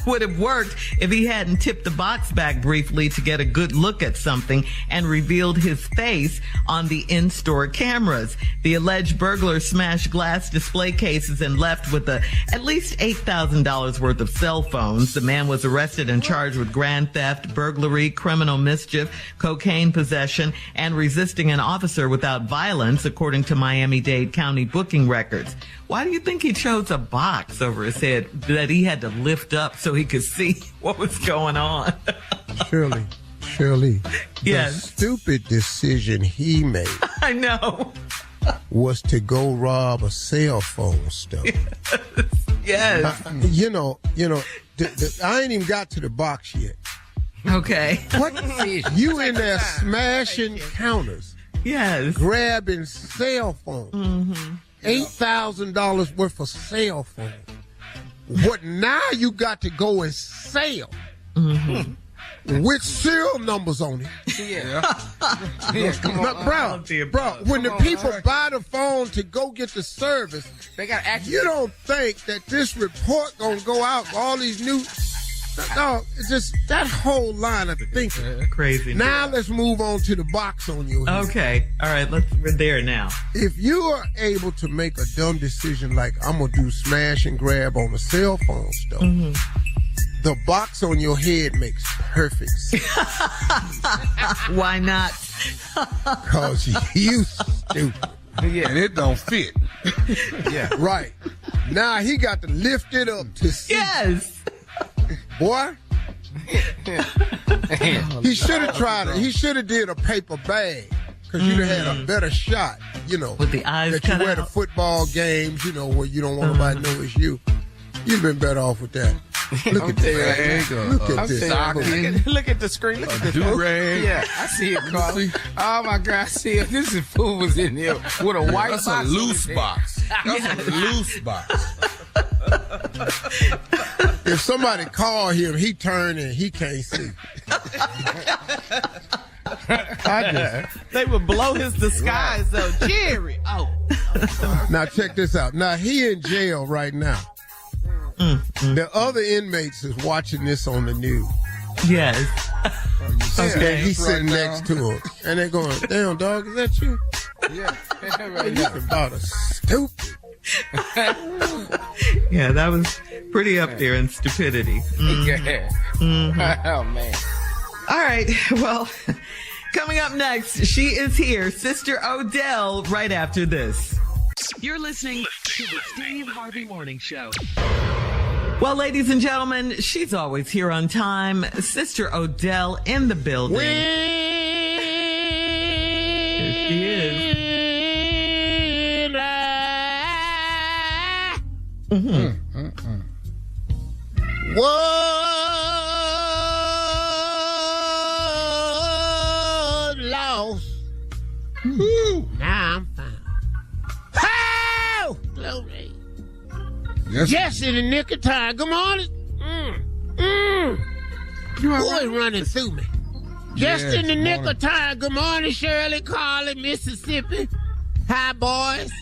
would have worked if he hadn't tipped the box back briefly to get a good look at something and revealed his face on the in-store cameras. The alleged burglar smashed glass display cases and left with at least $8,000 worth of cell phones. The man was arrested and charged with grand theft, burglary, criminal mischief, cocaine possession, and resisting an officer without violence, according to Miami-Dade County booking records. Why do you think he chose a box over his head that he had to lift up so he could see what was going on? Shirley, yes. The stupid decision he made, I know, was to go rob a cell phone store. Yes. I ain't even got to the box yet. Okay. What? You in there smashing counters? Yes. Grabbing cell phones. $8,000 worth of cell phone. What now you got to go and sell? With serial numbers on it. Yeah. Come on, bro, when the people buy the phone to go get the service, They got you don't think that this report gonna go out for all these new... No, it's just that whole line of thinking. Crazy. Now let's move on to the box on your head. Okay. All right. We're there now. If you are able to make a dumb decision like I'm going to do smash and grab on the cell phone stuff, the box on your head makes perfect sense. Why not? Because you stupid. Yeah, and it don't fit. Yeah. Right. Now he got to lift it up to see. Yes. Boy, he should have tried it. He should have did a paper bag, because you'd have had a better shot, with the eyes that cut you wear out. to football games, where you don't want nobody to know it's you. You've been better off with that. Look at this. Look at this. Look at the screen. Look at the do-rag. Yeah, I see it, Carly. Oh my God, I see it. This is food was in here with a white That's box. a loose box. That's a loose box. If somebody call him, he turn and he can't see. They would blow his disguise though. Jerry. Oh. Now check this out. Now he in jail right now. The other inmates is watching this on the news. Yes. Okay. And he's sitting next to him. And they're going, damn, dog, is that you? Yeah. Right You about a stupid. Yeah, that was pretty up there in stupidity. Yeah. Oh, man. All right. Well, coming up next, she is here, Sister Odell, right after this. You're listening to the Steve Harvey Morning Show. Well, ladies and gentlemen, she's always here on time. Sister Odell in the building. Here she is. Was lost. Now I'm found. Oh, glory. Yes. Just in the nick of time. Good morning. Boy running through me. Just in the nick of time. Good morning, Shirley, Carly, Mississippi. Hi, boys.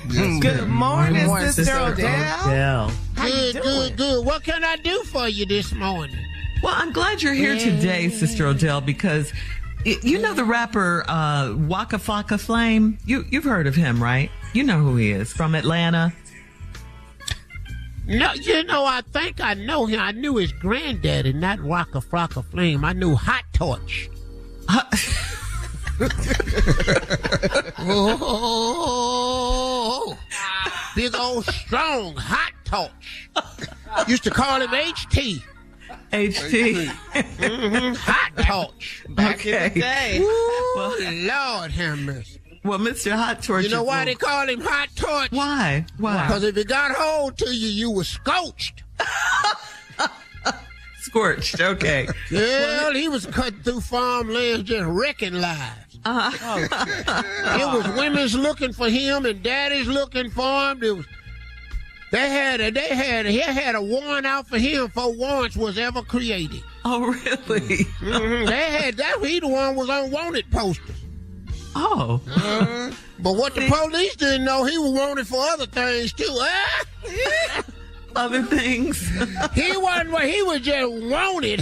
Yes. Good morning, Sister Odell. Good. What can I do for you this morning? Well, I'm glad you're here today, Sister Odell, because you know the rapper Waka Flocka Flame? You've heard of him, right? You know who he is, from Atlanta. No, I think I know him. I knew his granddaddy, not Waka Flocka Flame. I knew Hot Torch. Oh, big old strong Hot Torch. Used to call him HT. HT. Hot Torch. Back in the day. Well, Lord have mercy. Well, Mr. Hot Torch. You know why they call him Hot Torch? Why? Because if it got hold to you, you were scorched. Scorched, okay. Well, he was cutting through farmlands just wrecking lives. It was women's looking for him and daddies looking for him. He had a warrant out for him before warrants was ever created. Oh, really? He the one was on wanted posters. Oh. But what the police didn't know, he was wanted for other things too. Other things? He wasn't, he was just wanted.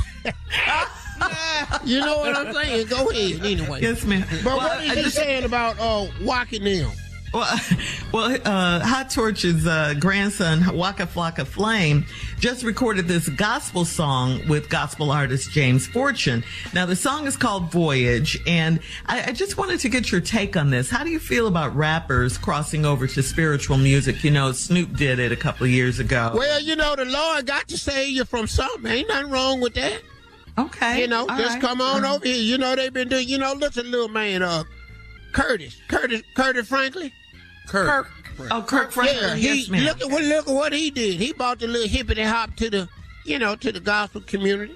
You know what I'm saying? Go ahead, anyway. Yes, ma'am. But what is he saying about walking them? Well, Hot Torch's grandson, Waka Flocka Flame, just recorded this gospel song with gospel artist James Fortune. Now, the song is called Voyage, and I just wanted to get your take on this. How do you feel about rappers crossing over to spiritual music? You know, Snoop did it a couple of years ago. Well, the Lord got to save you from something. Ain't nothing wrong with that. Okay. Just come on over here. They've been doing, listen, little man, Curtis Franklin. Kirk. Oh, Kirk Franklin. Yeah, yes, ma'am. Look at what he did. He brought the little hippity hop to the gospel community.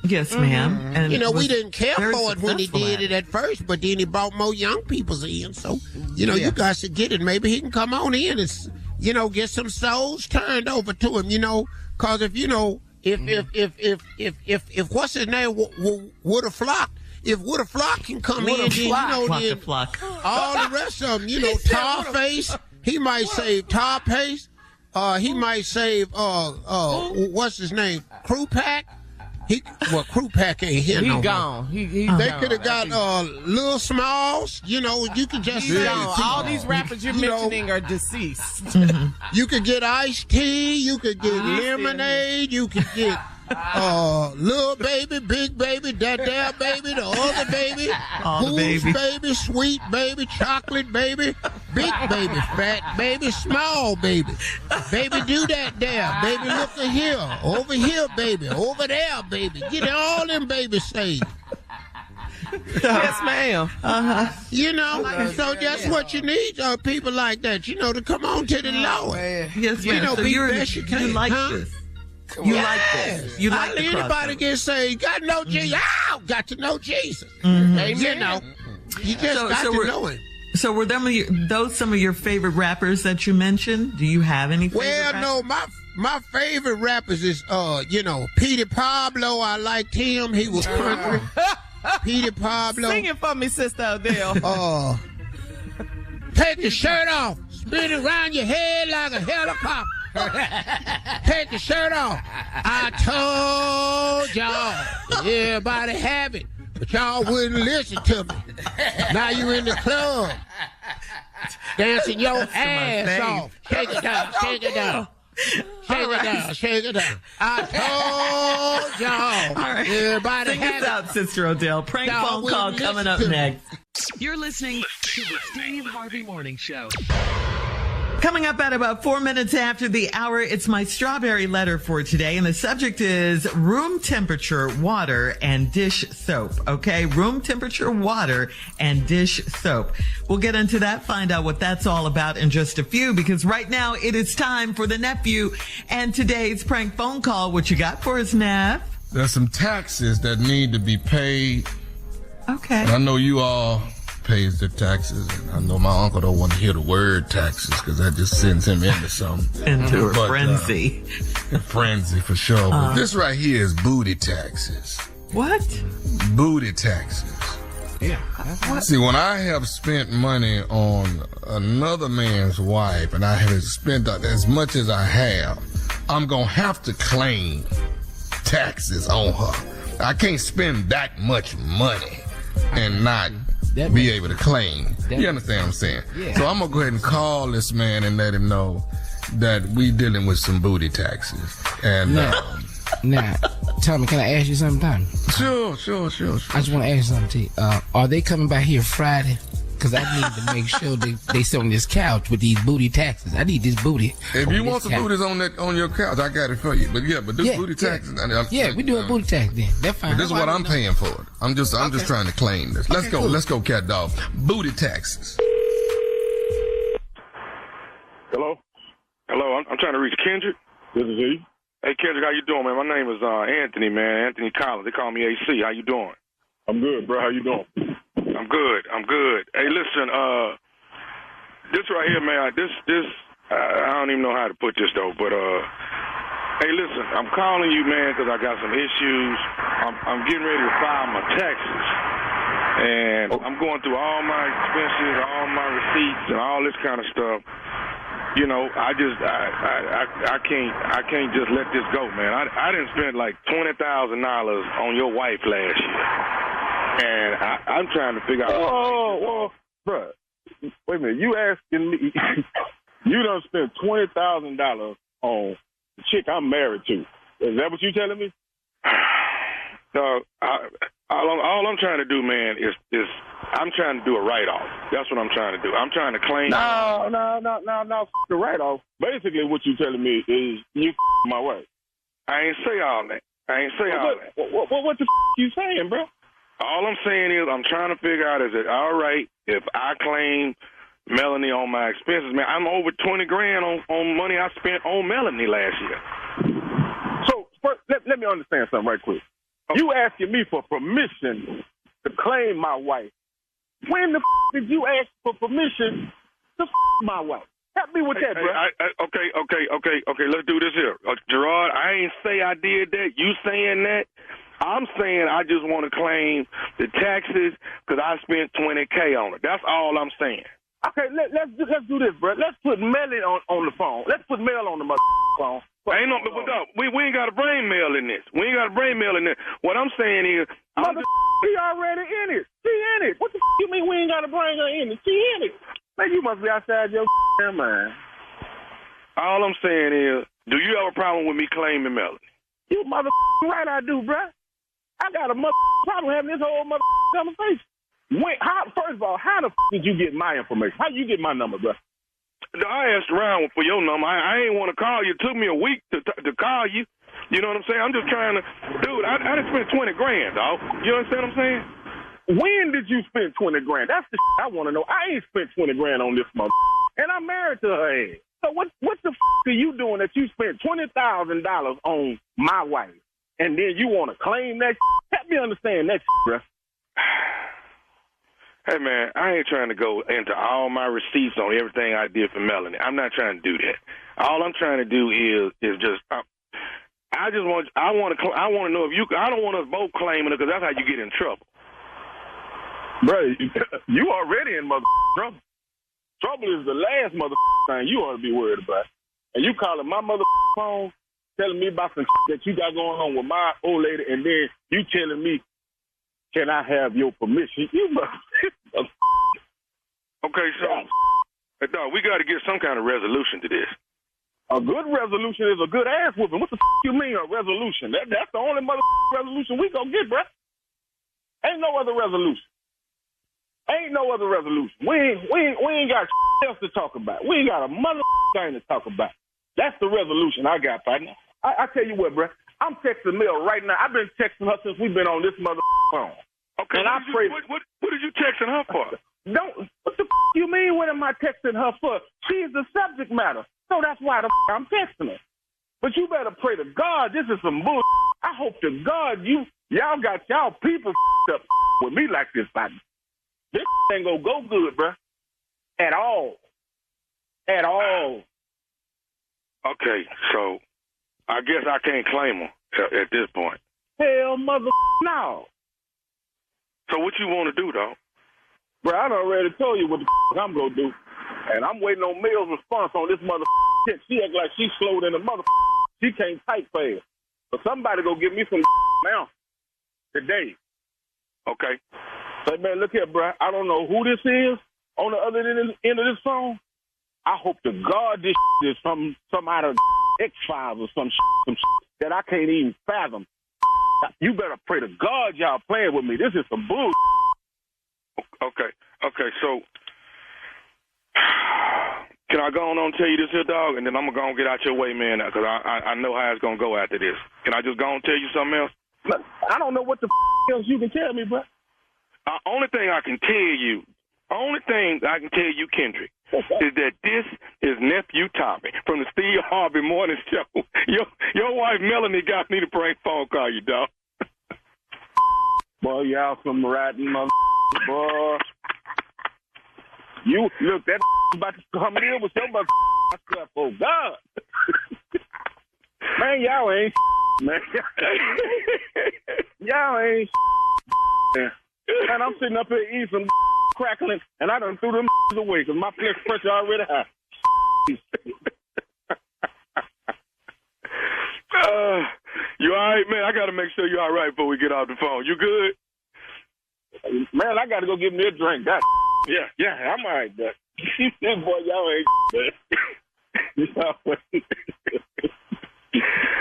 Yes, ma'am. And we didn't care for it when he did it at first, but then he brought more young people in. So, you guys should get it. Maybe he can come on in and, get some souls turned over to him. Because if what's his name would have flocked. If Woulda Flock can come in, then all the rest of them, Tarface, he might save Tarface. He might save what's his name, Crew Pack. Crew Pack ain't here no gone. More. They could have got Lil Smalls. You can just say all these rappers you're mentioning are deceased. You could get Iced Tea. You could get Lemonade. You could get. Little baby, big baby, that there baby, the other baby, who's baby, sweet baby, chocolate baby, big baby, fat baby, small baby. Baby, do that there. Baby, look at here. Over here, baby. Over there, baby. Get all them babies saved. Yes, ma'am. You know, so that's what you need, people like that, you know, to come on to the Lord. Yes, You ma'am. know, So be you're, best you can. you like huh? this. You like this. You like the anybody crossover. can say, got to know Jesus. Got to know Jesus. Mhm. You know, you just got to know him. So were those some of your favorite rappers that you mentioned? Do you have any favorite Well, no, my favorite rappers is, you know, Petey Pablo. I liked him. He was country. Petey Pablo. Sing it for me, Sister Adele. Take your shirt off. Spin it around your head like a helicopter. Take your shirt off. I told y'all. Everybody have it. But y'all wouldn't listen to me. Now you in the club. Dancing your ass off. Shake it down. Shake it down. Shake it down, shake it down. I told y'all. All right. Everybody Sing have us out, Sister Odell. Prank Y'all phone call wouldn't coming listen up to me. next. You're listening to the Steve Harvey Morning Show. Coming up at about 4 minutes after the hour, it's my strawberry letter for today. And the subject is room temperature water and dish soap. Okay, room temperature water and dish soap. We'll get into that, find out what that's all about in just a few, because right now it is time for the nephew and today's prank phone call. What you got for us, Nav? There's some taxes that need to be paid. Okay. And I know you all pays the taxes, and I know my uncle don't want to hear the word taxes because that just sends him into something. Into a frenzy. A frenzy for sure. But this right here is booty taxes. What? Booty taxes. Yeah. See, when I have spent money on another man's wife and I have spent as much as I have, I'm going to have to claim taxes on her. I can't spend that much money and not be able to claim. You understand what I'm saying? Yeah. So I'm going to go ahead and call this man and let him know that we dealing with some booty taxes. And Now, Tommy, can I ask you something, Tommy? Sure. I just want to ask you something to you. Are they coming by here Friday? Because I need to make sure they sit on this couch with these booty taxes. I need this booty. If you want some booties on your couch, I got it for you. But this booty taxes. We do a booty tax then. That's fine. This is what I'm paying for it. I'm just trying to claim this. Let's go. Let's go, cat dog. Booty taxes. Hello? I'm trying to reach Kendrick. This is he. Hey, Kendrick, how you doing, man? My name is Anthony, man. Anthony Collins. They call me AC. How you doing? I'm good, bro. How you doing? I'm good. Hey, listen, this right here, man, this I don't even know how to put this, though, but, hey, listen, I'm calling you, man, because I got some issues. I'm getting ready to file my taxes, and I'm going through all my expenses, all my receipts, and all this kind of stuff. You know, I can't just let this go, man. I didn't spend like $20,000 on your wife last year, and I'm trying to figure out. Well, bro, wait a minute. You asking me? You done spent $20,000 on the chick I'm married to. Is that what you telling me? No, all I'm trying to do, man, is I'm trying to do a write-off. That's what I'm trying to do. I'm trying to claim. No. The write-off. Basically, what you telling me is you my wife. I ain't say all that. What the you saying, bro? All I'm saying is I'm trying to figure out, is it all right if I claim Melanie on my expenses? Man, I'm over $20,000 on money I spent on Melanie last year. So first, let me understand something right quick. You asking me for permission to claim my wife. When the did you ask for permission to my wife? Help me with that, bro. Okay. Let's do this here. Gerard, I ain't say I did that. You saying that? I'm saying I just want to claim the taxes because I spent $20,000 on it. That's all I'm saying. Okay, let's do this, bro. Let's put Melly on the phone. Let's put Mel on the phone. We ain't got to bring Mel in this. What I'm saying is, she already in it. She in it. What the you mean we ain't got to bring her in it? She in it. Man, you must be outside your mind. All I'm saying is, do you have a problem with me claiming Melanie? You right I do, bro. I got a problem having this whole conversation. First of all, how the did you get my information? How you get my number, bro? I asked around for your number. I ain't want to call you. It took me a week to call you. You know what I'm saying? I'm just trying to, dude. I done spent $20,000, dog. You understand what I'm saying? When did you spend 20 grand? That's the shit I want to know. I ain't spent 20 grand on this mother, and I'm married to her ass. So what the are you doing that you spent $20,000 on my wife, and then you want to claim that? Help me understand that, bro. Hey, man, I ain't trying to go into all my receipts on everything I did for Melanie. I'm not trying to do that. All I'm trying to do is just I want to know if you. I don't want us both claiming it because that's how you get in trouble. Bro, you already in trouble. Trouble is the last thing you ought to be worried about. And you calling my phone, telling me about some that you got going on with my old lady, and then you telling me, can I have your permission? You Okay, so, dog, we got to get some kind of resolution to this. A good resolution is a good ass whooping. What the you mean a resolution? That's the only resolution we gonna get, bro. Ain't no other resolution. Ain't no other resolution. We ain't got else to talk about. We ain't got a thing to talk about. That's the resolution I got, partner. I tell you what, bro. I'm texting Mel right now. I've been texting her since we've been on this phone. Okay, and what did you texting her for? What the you mean? What am I texting her for? She's the subject matter. So that's why I'm texting her. But you better pray to God. This is some bull. I hope to God y'all got y'all people up with me like this, partner. This ain't gonna go good, bro. At all. At all. Okay, so I guess I can't claim her at this point. Hell, no. So what you want to do, though? Bro, I done already told you what the I'm gonna do. And I'm waiting on Mel's response on this text. She act like she's slow than a She can't type fast. So somebody go give me some now. Today. Okay. Say, man, look here, bro. I don't know who this is on the other end of this phone. I hope to God this is some out of X-Files or some that I can't even fathom. You better pray to God y'all playing with me. This is some bull. Okay, so can I go on and tell you this here, dog, and then I'm going to go and get out your way, man, because I know how it's going to go after this. Can I just go and tell you something else? I don't know what the else you can tell me, bro. Only thing I can tell you, Kendrick, is that this is Nephew Tommy from the Steve Harvey Morning Show. Your wife Melanie got me to prank phone call you, dog. Boy, y'all some ratting boy. You look, that about to come in with your stuff. Oh God, man, y'all ain't man. Y'all ain't man. And I'm sitting up here eating some crackling, and I done threw them away because my blood pressure already high. You all right, man? I got to make sure you're all right before we get off the phone. You good? Man, I got to go get me a drink. God. Yeah, I'm all right, but boy, y'all ain't.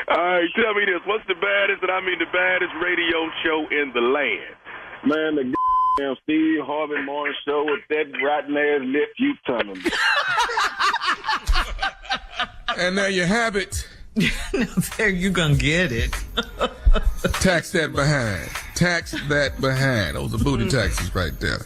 All right, tell me this. What's the baddest, and I mean the baddest radio show in the land? Man, the damn Steve Harvey Morning Show with that rotten ass Nephew Tommy. And there you have it. No, there you gonna get it. Tax that behind. Tax that behind. Those are booty taxes right there.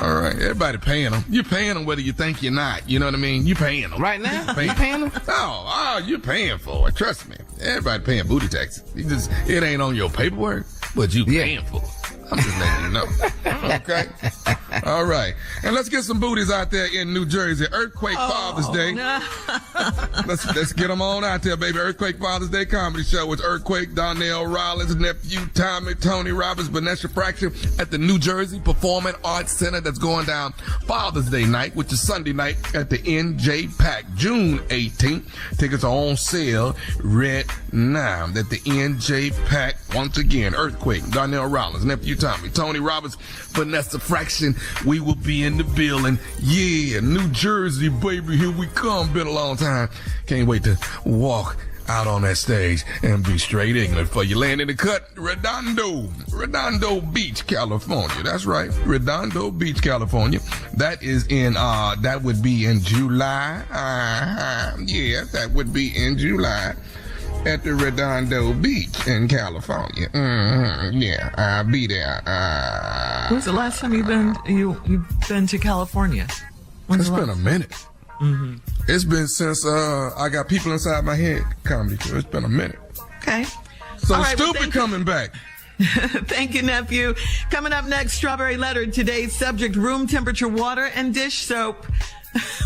All right, everybody paying them. You're paying them whether you think you're not. You know what I mean? You paying them right now. You paying them? Oh, you're paying for it. Trust me. Everybody paying booty taxes. It ain't on your paperwork, but you paying for it. I'm just letting you know. Okay. All right. And let's get some booties out there in New Jersey. Earthquake Father's Day. Let's get them on out there, baby. Earthquake Father's Day comedy show with Earthquake, Donnell Rollins, Nephew Tommy, Tony Roberts, Vanessa Fraction at the New Jersey Performing Arts Center. That's going down Father's Day night, which is Sunday night at the NJ Pack, June 18th. Tickets are on sale right now at the NJ Pack. Once again, Earthquake, Donnell Rollins, Nephew Tommy, Tony Roberts, Vanessa Fraction. We will be in the building. Yeah, New Jersey, baby, here we come. Been a long time. Can't wait to walk out on that stage and be straight ignorant for you. Land in the cut, Redondo Beach, California. That's right, Redondo Beach, California. That is in, that would be in July. Yeah, that would be in July. at the Redondo Beach in California. Yeah, I'll be there. When's the last time you've been to California? It's been a minute. Mm-hmm. It's been since I got People Inside My Head comedy show. It's been a minute. Okay. So right, Stupid coming back. Thank you, nephew. Coming up next, Strawberry Letter. Today's subject, room temperature water and dish soap.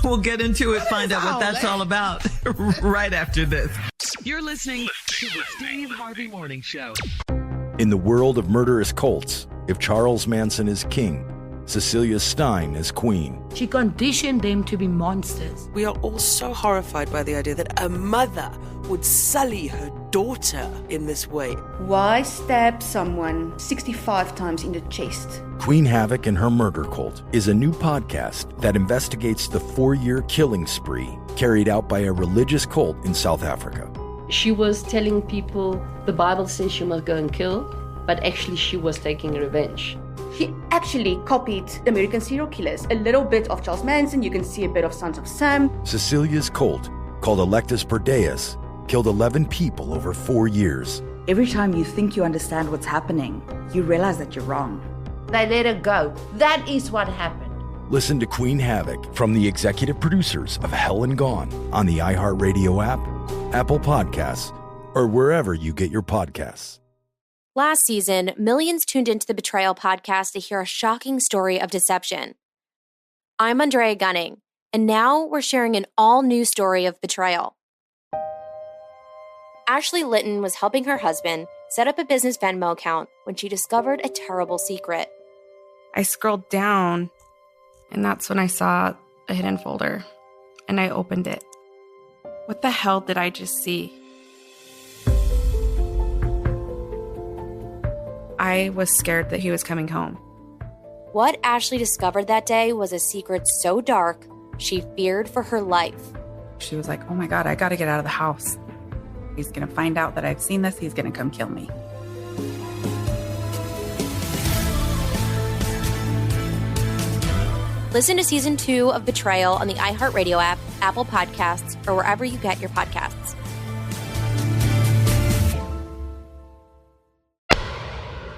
We'll get into it, find out what that's all about right after this. You're listening to the Steve Harvey Morning Show. In the world of murderous cults, if Charles Manson is king, Cecilia Stein is queen. She conditioned them to be monsters. We are all so horrified by the idea that a mother would sully her daughter in this way. Why stab someone 65 times in the chest? Queen Havoc and Her Murder Cult is a new podcast that investigates the 4-year killing spree carried out by a religious cult in South Africa. She was telling people the Bible says you must go and kill, but actually she was taking revenge. She actually copied American serial killers. A little bit of Charles Manson, you can see a bit of Sons of Sam. Cecilia's cult, called Electus per Deus, killed 11 people over 4 years. Every time you think you understand what's happening, you realize that you're wrong. They let her go. That is what happened. Listen to Queen Havoc from the executive producers of Hell and Gone on the iHeartRadio app, Apple Podcasts, or wherever you get your podcasts. Last season, millions tuned into the Betrayal podcast to hear a shocking story of deception. I'm Andrea Gunning, and now we're sharing an all-new story of betrayal. Ashley Litton was helping her husband set up a business Venmo account when she discovered a terrible secret. I scrolled down, and that's when I saw a hidden folder, and I opened it. What the hell did I just see? I was scared that he was coming home. What Ashley discovered that day was a secret so dark, she feared for her life. She was like, oh my God, I gotta get out of the house. He's gonna find out that I've seen this, he's gonna come kill me. Listen to season 2 of Betrayal on the iHeartRadio app, Apple Podcasts, or wherever you get your podcasts.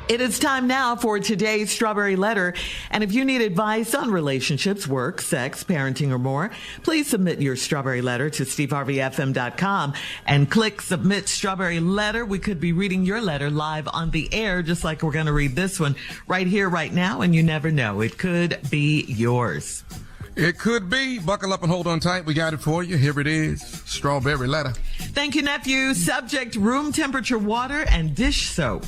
It is time now for today's Strawberry Letter. And if you need advice on relationships, work, sex, parenting, or more, please submit your Strawberry Letter to steveharveyfm.com and click Submit Strawberry Letter. We could be reading your letter live on the air, just like we're going to read this one right here, right now. And you never know. It could be yours. It could be. Buckle up and hold on tight. We got it for you. Here it is. Strawberry Letter. Thank you, nephew. Subject, room temperature water and dish soap.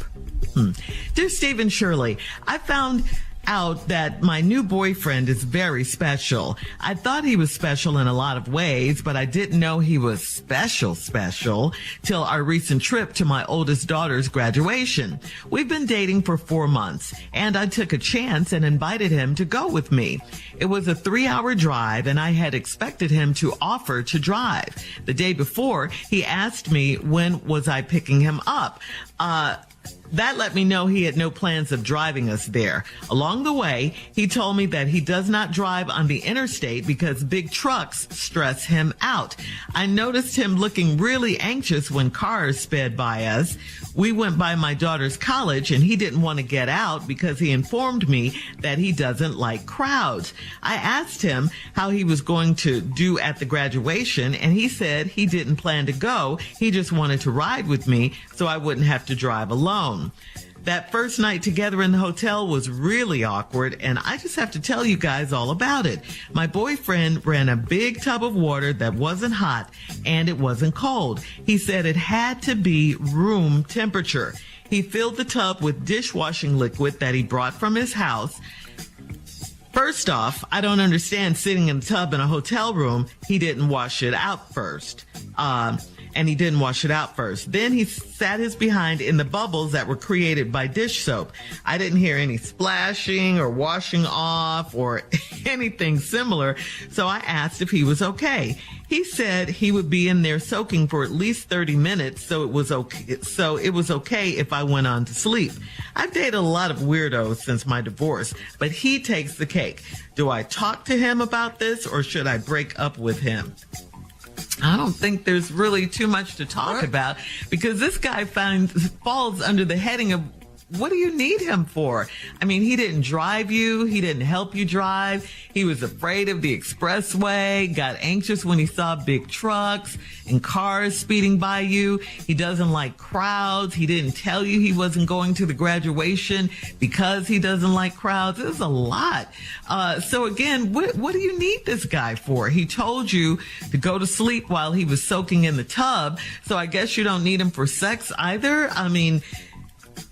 Dear Steve and Shirley, I found out that my new boyfriend is very special. I thought he was special in a lot of ways, but I didn't know he was special till our recent trip to my oldest daughter's graduation. We've been dating for 4 months, and I took a chance and invited him to go with me. It was a 3-hour drive, and I had expected him to offer to drive. The day before, he asked me when was I picking him up. That let me know he had no plans of driving us there. Along the way, he told me that he does not drive on the interstate because big trucks stress him out. I noticed him looking really anxious when cars sped by us. We went by my daughter's college and he didn't want to get out because he informed me that he doesn't like crowds. I asked him how he was going to do at the graduation, and he said he didn't plan to go. He just wanted to ride with me so I wouldn't have to drive alone. That first night together in the hotel was really awkward, and I just have to tell you guys all about it. My boyfriend ran a big tub of water that wasn't hot and it wasn't cold. He said it had to be room temperature. He filled the tub with dishwashing liquid that he brought from his house. First off, I don't understand sitting in a tub in a hotel room. He didn't wash it out first. Then he sat his behind in the bubbles that were created by dish soap. I didn't hear any splashing or washing off or anything similar, so I asked if he was okay. He said he would be in there soaking for at least 30 minutes, so it was okay if I went on to sleep. I've dated a lot of weirdos since my divorce, but he takes the cake. Do I talk to him about this, or should I break up with him? I don't think there's really too much to talk about because this guy falls under the heading of, what do you need him for? I mean, he didn't drive you. He didn't help you drive. He was afraid of the expressway, got anxious when he saw big trucks and cars speeding by you. He doesn't like crowds. He didn't tell you he wasn't going to the graduation because he doesn't like crowds. There's a lot. So again, what do you need this guy for? He told you to go to sleep while he was soaking in the tub. So I guess you don't need him for sex either. I mean,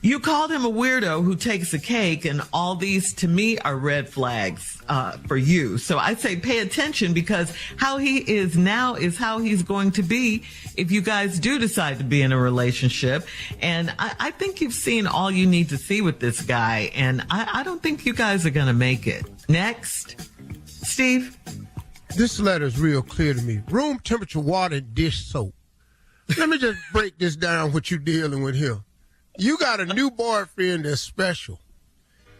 you called him a weirdo who takes a cake, and all these, to me, are red flags for you. So I say pay attention, because how he is now is how he's going to be if you guys do decide to be in a relationship. And I think you've seen all you need to see with this guy, and I don't think you guys are going to make it. Next, Steve. This letter is real clear to me. Room temperature water and dish soap. Let me just break this down, what you're dealing with here. You got a new boyfriend that's special.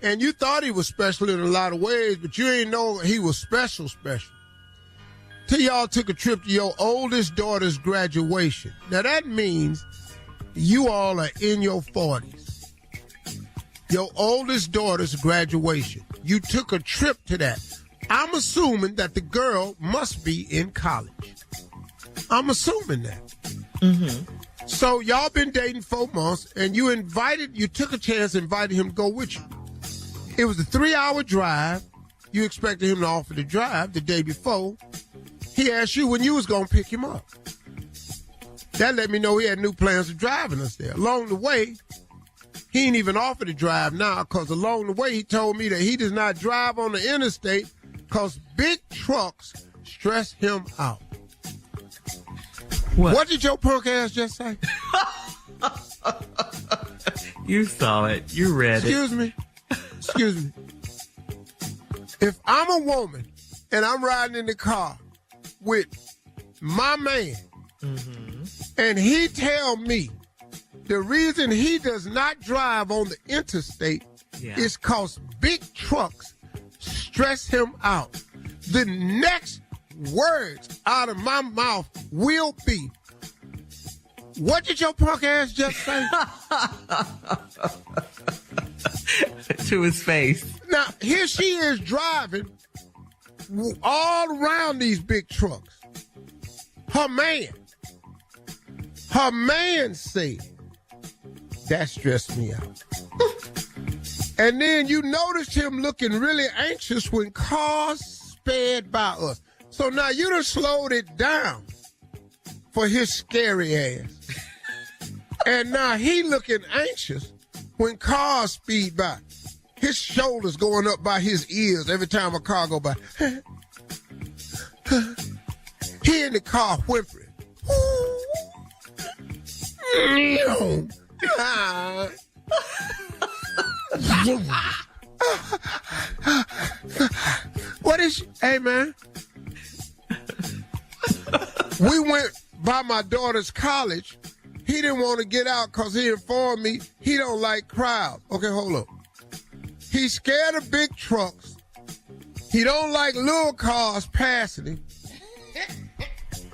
And you thought he was special in a lot of ways, but you ain't know he was special. Till y'all took a trip to your oldest daughter's graduation. Now that means you all are in your 40s. Your oldest daughter's graduation. You took a trip to that. I'm assuming that the girl must be in college. I'm assuming that. Mm-hmm. So y'all been dating 4 months, and you took a chance, invited him to go with you. It was a 3-hour drive. You expected him to offer to drive the day before. He asked you when you was going to pick him up. That let me know he had new plans of driving us there. Along the way, he ain't even offered to drive now, because along the way he told me that he does not drive on the interstate because big trucks stress him out. What did your punk ass just say? You saw it. You read it. Excuse me. If I'm a woman and I'm riding in the car with my man, and he tell me the reason he does not drive on the interstate is because big trucks stress him out, the next words out of my mouth will be, what did your punk ass just say? To his face. Now, here she is driving all around these big trucks. Her man said, that stressed me out. And then you noticed him looking really anxious when cars sped by us. So now you done slowed it down for his scary ass. And now he looking anxious when cars speed by. His shoulders going up by his ears every time a car go by. He in the car whimpering. What is... Hey, man. We went by my daughter's college. He didn't want to get out because he informed me he don't like crowds. Okay, hold up. He's scared of big trucks. He don't like little cars passing him.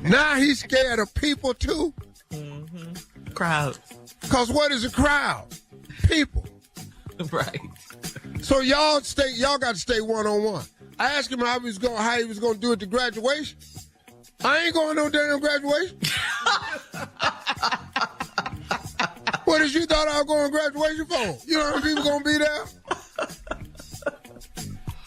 Now he's scared of people, too. Mm-hmm. Crowds. Because what is a crowd? People. Right. So y'all got to stay one-on-one. I asked him how he was going to do at the graduation. I ain't going to no damn graduation. What did you thought I was going to graduation for? You know how many people going to be there?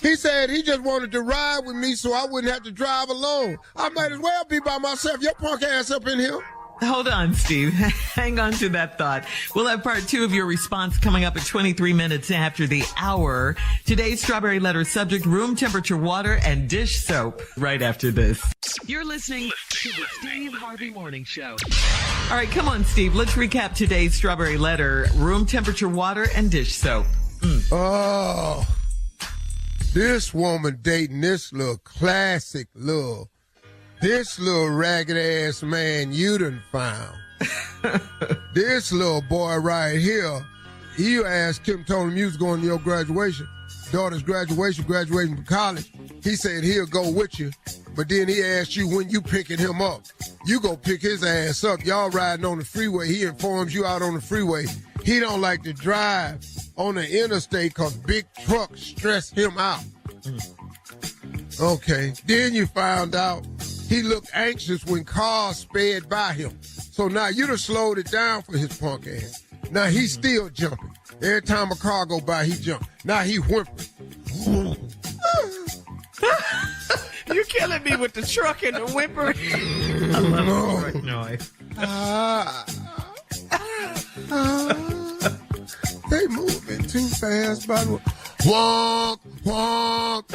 He said he just wanted to ride with me so I wouldn't have to drive alone. I might as well be by myself. Your punk ass up in here. Hold on, Steve. Hang on to that thought. We'll have part 2 of your response coming up at 23 minutes after the hour. Today's Strawberry Letter subject, room temperature water and dish soap, right after this. You're listening to the Steve Harvey Morning Show. All right, come on, Steve. Let's recap today's Strawberry Letter, room temperature water and dish soap. Oh, this woman dating this little classic this little ragged-ass man you done found. This little boy right here, you asked him, told him you was going to your graduation, daughter's graduation from college. He said he'll go with you, But then he asked you when you picking him up. You go pick his ass up. Y'all riding on the freeway. He informs you out on the freeway. He don't like to drive on the interstate because big trucks stress him out. Okay. Then you found out he looked anxious when cars sped by him. So now you done slowed it down for his punk ass. Now he's still jumping. Every time a car go by, he jump. Now he whimpering. You're killing me with the truck and the whimpering. I love the truck noise. They moving too fast, by the way. Wonk, wonk.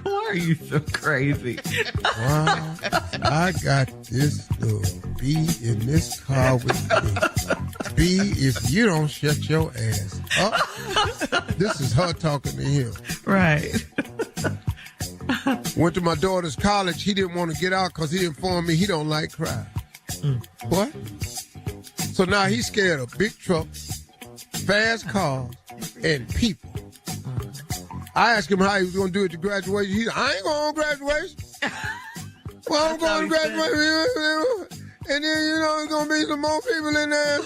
Why are you so crazy? Wow, I got this little bee in this car with me. Bee, if you don't shut your ass up. This is her talking to him. Right. Went to my daughter's college. He didn't want to get out because he informed me he don't like crowds. What? So now he's scared of big trucks, fast cars, and people. I asked him how he was going to do it to graduation. He said, I ain't going to graduation. Well, I'm going to graduate. And then, there's going to be some more people in there.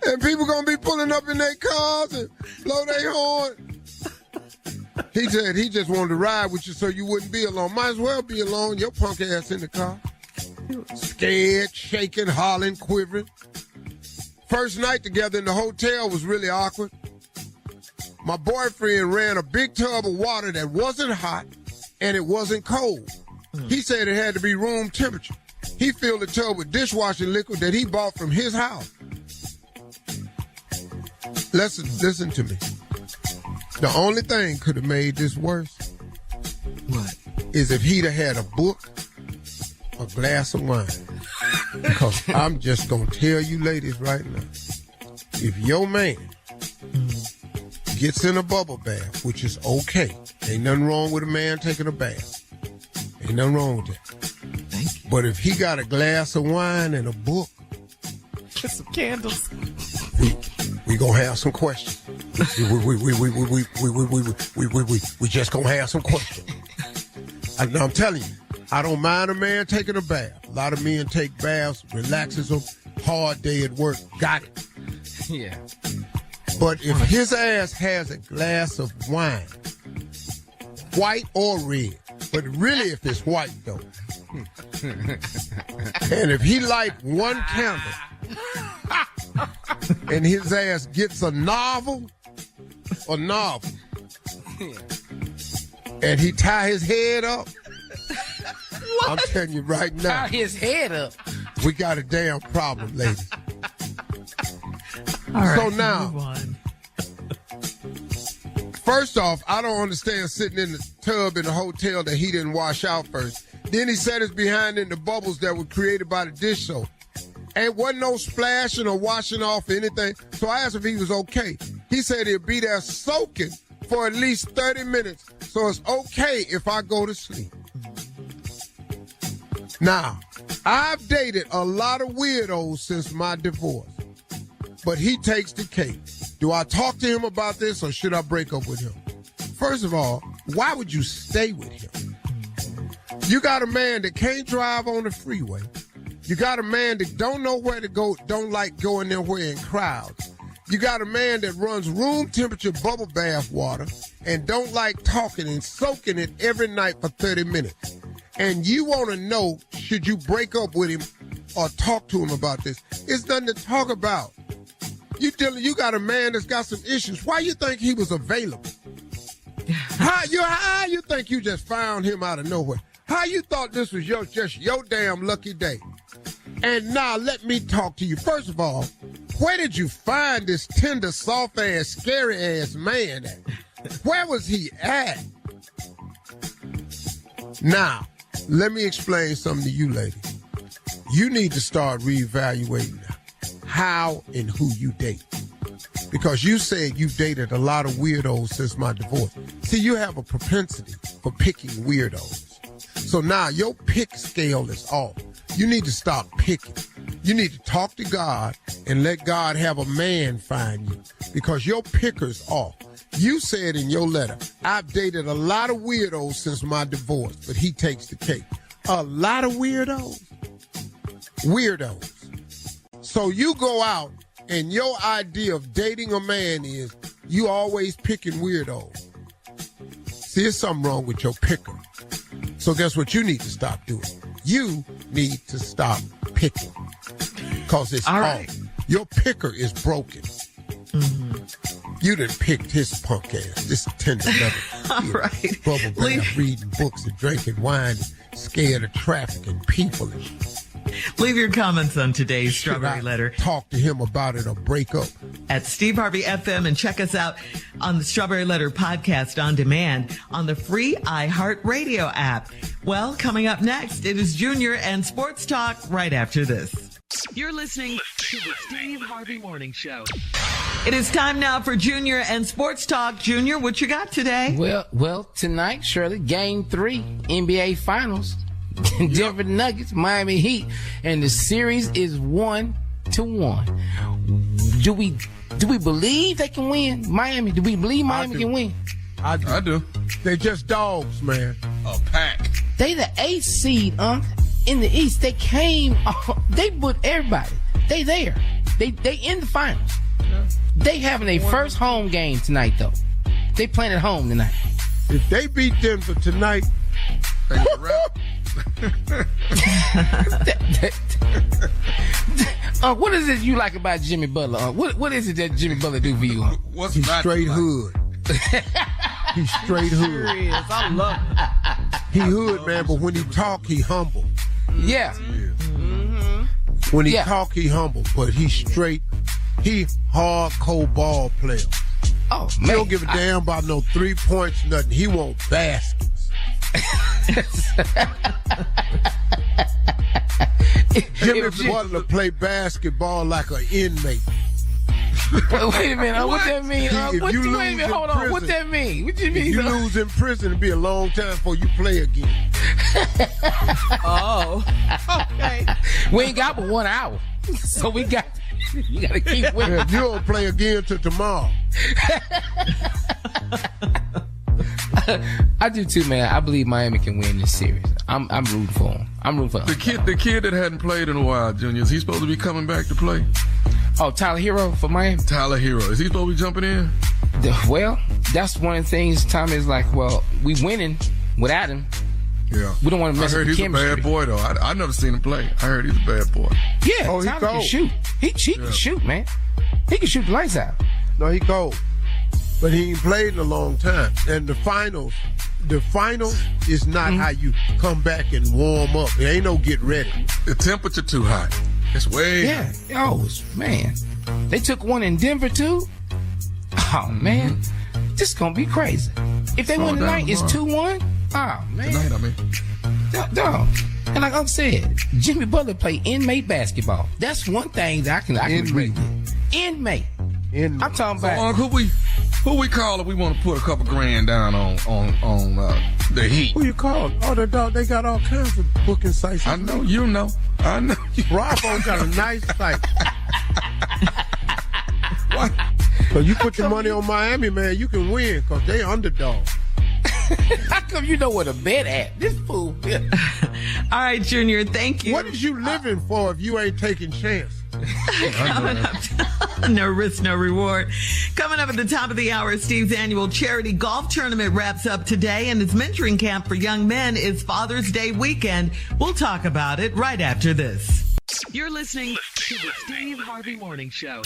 And people going to be pulling up in their cars and blow their horn. He said he just wanted to ride with you so you wouldn't be alone. Might as well be alone. Your punk ass in the car. Scared, shaking, hollering, quivering. First night together in the hotel was really awkward. My boyfriend ran a big tub of water that wasn't hot and it wasn't cold. He said it had to be room temperature. He filled the tub with dishwashing liquid that he bought from his house. Listen to me. The only thing could have made this worse. What? Is if he'd have had a book, a glass of wine. Because I'm just going to tell you ladies right now, if your man gets in a bubble bath, which is okay, ain't nothing wrong with a man taking a bath. Ain't nothing wrong with that. Thank you. But if he got a glass of wine and a book, get some candles. We gonna have some questions. We just gonna have some questions. I'm telling you, I don't mind a man taking a bath. A lot of men take baths, relaxes them, hard day at work. Got it. Yeah. But if his ass has a glass of wine, white or red, but really if it's white though, and if he light one candle and his ass gets a novel, and he tie his head up, what? I'm telling you right now. Tie his head up. We got a damn problem, ladies. All right, so now, move on. First off, I don't understand sitting in the tub in the hotel that he didn't wash out first. Then he set his behind in the bubbles that were created by the dish soap. And wasn't no splashing or washing off or anything. So I asked if he was okay. He said he'd be there soaking for at least 30 minutes. So it's okay if I go to sleep. Now, I've dated a lot of weirdos since my divorce. But he takes the cake. Do I talk to him about this or should I break up with him? First of all, why would you stay with him? You got a man that can't drive on the freeway. You got a man that don't know where to go, don't like going nowhere in crowds. You got a man that runs room temperature bubble bath water and don't like talking and soaking it every night for 30 minutes. And you want to know, should you break up with him or talk to him about this? It's nothing to talk about. You got a man that's got some issues. Why you think he was available? How you think you just found him out of nowhere? How you thought this was just your damn lucky day? And now let me talk to you. First of all, where did you find this tender, soft-ass, scary-ass man at? Where was he at? Now, let me explain something to you ladies. You need to start reevaluating how and who you date. Because you said you dated a lot of weirdos since my divorce. See, you have a propensity for picking weirdos. So now your pick scale is off. You need to stop picking. You need to talk to God and let God have a man find you because your picker's off. You said in your letter, I've dated a lot of weirdos since my divorce, but he takes the cake. A lot of weirdos? Weirdos. So you go out and your idea of dating a man is you always picking weirdos. See, there's something wrong with your picker. So guess what you need to stop doing? You need to stop picking. Because it's right. off. Your picker is broken. Mm-hmm. You done picked his punk ass. This tender level. All right. Bubble bath, reading books and drinking wine, scared of traffic and people. Leave your comments on today's Strawberry Letter. Talk to him about it or break up. At Steve Harvey FM, and check us out on the Strawberry Letter podcast on demand on the free iHeartRadio app. Well, coming up next, it is Junior and Sports Talk right after this. You're listening to the Steve Harvey Morning Show. It is time now for Junior and Sports Talk. Junior, what you got today? Well, tonight, Shirley, Game 3, NBA Finals. Denver Nuggets, Miami Heat, and the series is 1-1. Do we believe they can win? Miami, do we believe Miami can win? I do. They're just dogs, man. A pack. They the 8th seed, in the East. They came, they put everybody. They there. They in the finals. Yeah. They having their first home game tonight, though. They playing at home tonight. If they beat Denver tonight, what is it you like about Jimmy Butler? What is it that Jimmy Butler do for you? He's straight hood. He's straight hood. I love it. He hood, man, but when he talk, he humble. Yeah. Mm-hmm. When he talk, he humble, but he straight. He hardcore ball player. Oh, man. He don't give a damn about no 3 points, nothing. He want baskets. Jimmy Butler play basketball like an inmate. Wait a minute, what that mean? Wait a minute, hold on. What that mean? What you mean? If you lose in prison, it'll be a long time before you play again. Oh, okay. We ain't got but 1 hour, so you got to keep winning. If you don't play again till tomorrow. I do too, man. I believe Miami can win this series. I'm rooting for him. I'm rooting for him. The kid that hadn't played in a while, Junior, is he supposed to be coming back to play? Oh, Tyler Hero for Miami? Tyler Hero. Is he supposed to be jumping in? Well, that's one of the things Tommy is like, well, we winning without him. Yeah. We don't want to mess with the chemistry. I heard he's a bad boy, though. I never seen him play. I heard he's a bad boy. Yeah, Tyler can shoot. He can shoot, man. He can shoot the lights out. No, he cold. But he ain't played in a long time. And the finals is not how you come back and warm up. It ain't no get ready. The temperature too hot. It's way hot. Oh, man. They took one in Denver, too? Oh, man. This is going to be crazy. If they win tonight, it's 2-1. Oh, man. Tonight, I mean. Dog. And like I said, Jimmy Butler play inmate basketball. That's one thing that I can agree with. Inmate. I'm talking about. So, who we call if we want to put a couple grand down on the Heat? Who you call? Oh, the dog. They got all kinds of booking sites. I know. You know. I know. Bravo got a nice site. What? So you put your money on Miami, man, you can win because they underdog. How come you know where to bet at? This fool. All right, Junior, thank you. What is you living for if you ain't taking chance? Coming up, no risk, no reward. Coming up at the top of the hour, Steve's annual charity golf tournament wraps up today, and its mentoring camp for young men is Father's Day weekend. We'll talk about it right after this. You're listening to the Steve Harvey Morning Show.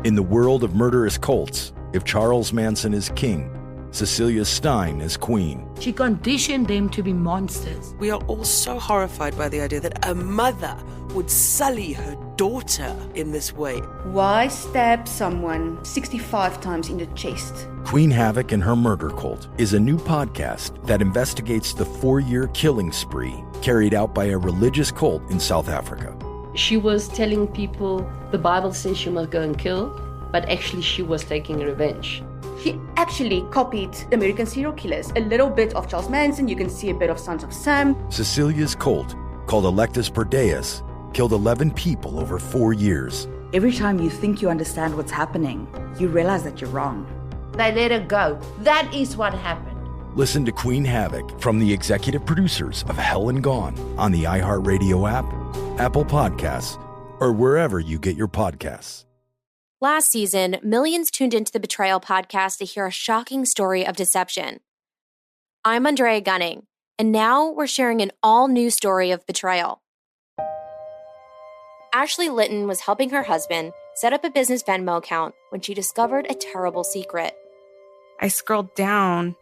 In the world of murderous cults, if Charles Manson is king, Cecilia Stein is queen. She conditioned them to be monsters. We are all so horrified by the idea that a mother would sully her daughter in this way. Why stab someone 65 times in the chest? Queen Havoc and Her Murder Cult is a new podcast that investigates the 4-year killing spree carried out by a religious cult in South Africa. She was telling people the Bible says you must go and kill, but actually she was taking revenge. She actually copied American serial killers. A little bit of Charles Manson, you can see a bit of Sons of Sam. Cecilia's cult, called Electus per Deus, killed 11 people over 4 years. Every time you think you understand what's happening, you realize that you're wrong. They let her go. That is what happened. Listen to Queen Havoc from the executive producers of Hell and Gone on the iHeartRadio app, Apple Podcasts, or wherever you get your podcasts. Last season, millions tuned into the Betrayal podcast to hear a shocking story of deception. I'm Andrea Gunning, and now we're sharing an all-new story of betrayal. Ashley Litton was helping her husband set up a business Venmo account when she discovered a terrible secret. I scrolled down,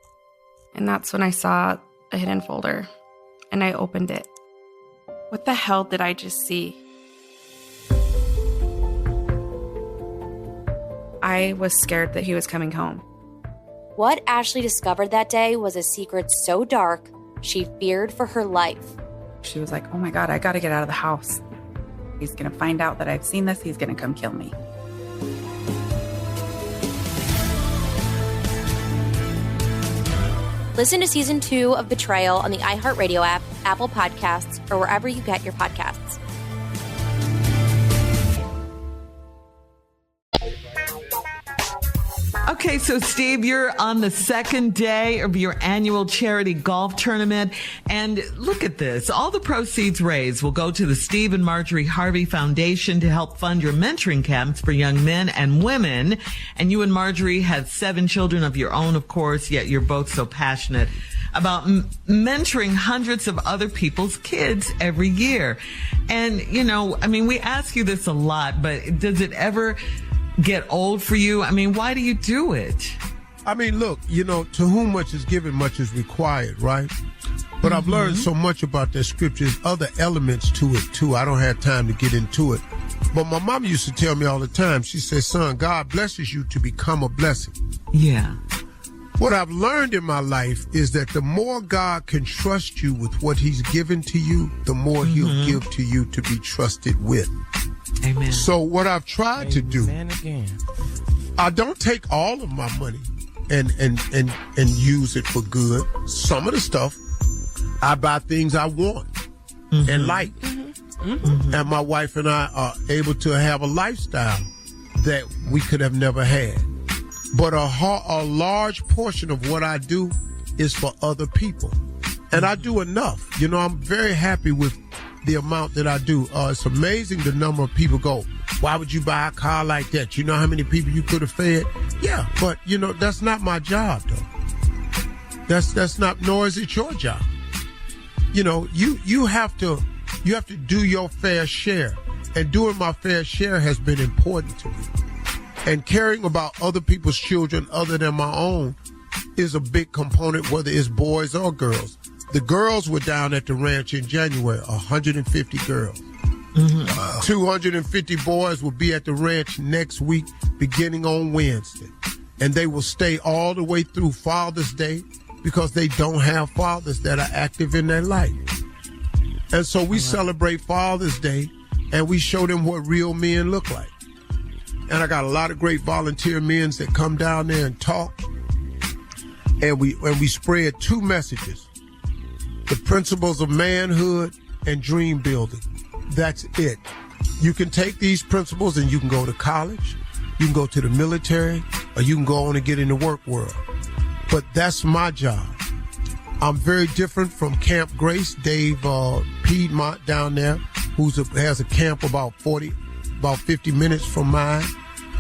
and that's when I saw a hidden folder, and I opened it. What the hell did I just see? I was scared that he was coming home. What Ashley discovered that day was a secret so dark, she feared for her life. She was like, oh my God, I gotta get out of the house. He's gonna find out that I've seen this. He's gonna come kill me. Listen to Season 2 of Betrayal on the iHeartRadio app, Apple Podcasts, or wherever you get your podcasts. Okay, so Steve, you're on the second day of your annual charity golf tournament. And look at this. All the proceeds raised will go to the Steve and Marjorie Harvey Foundation to help fund your mentoring camps for young men and women. And you and Marjorie have 7 children of your own, of course, yet you're both so passionate about mentoring hundreds of other people's kids every year. And, you know, I mean, we ask you this a lot, but does it ever get old for you? I mean, why do you do it? I mean, look, you know, to whom much is given, much is required, right? But I've learned so much about that scripture. There's other elements to it, too. I don't have time to get into it. But my mom used to tell me all the time, she said, son, God blesses you to become a blessing. Yeah. What I've learned in my life is that the more God can trust you with what he's given to you, the more he'll give to you to be trusted with. Amen. So what I've tried to do, I don't take all of my money and use it for good. Some of the stuff, I buy things I want and like. And my wife and I are able to have a lifestyle that we could have never had. But a large portion of what I do is for other people. And I do enough. You know, I'm very happy with the amount that I do. It's amazing the number of people go, why would you buy a car like that? You know how many people you could have fed? Yeah, but, you know, that's not my job, though. That's not, nor is it your job. You know, you have to do your fair share. And doing my fair share has been important to me. And caring about other people's children other than my own is a big component, whether it's boys or girls. The girls were down at the ranch in January, 150 girls. 250 boys will be at the ranch next week, beginning on Wednesday. And they will stay all the way through Father's Day because they don't have fathers that are active in their life. And so we celebrate Father's Day and we show them what real men look like. And I got a lot of great volunteer men that come down there and talk. And we spread 2 messages: the principles of manhood and dream building. That's it. You can take these principles and you can go to college, you can go to the military, or you can go on and get in the work world. But that's my job. I'm very different from Camp Grace, Dave Piedmont down there, has a camp about 50 minutes from mine,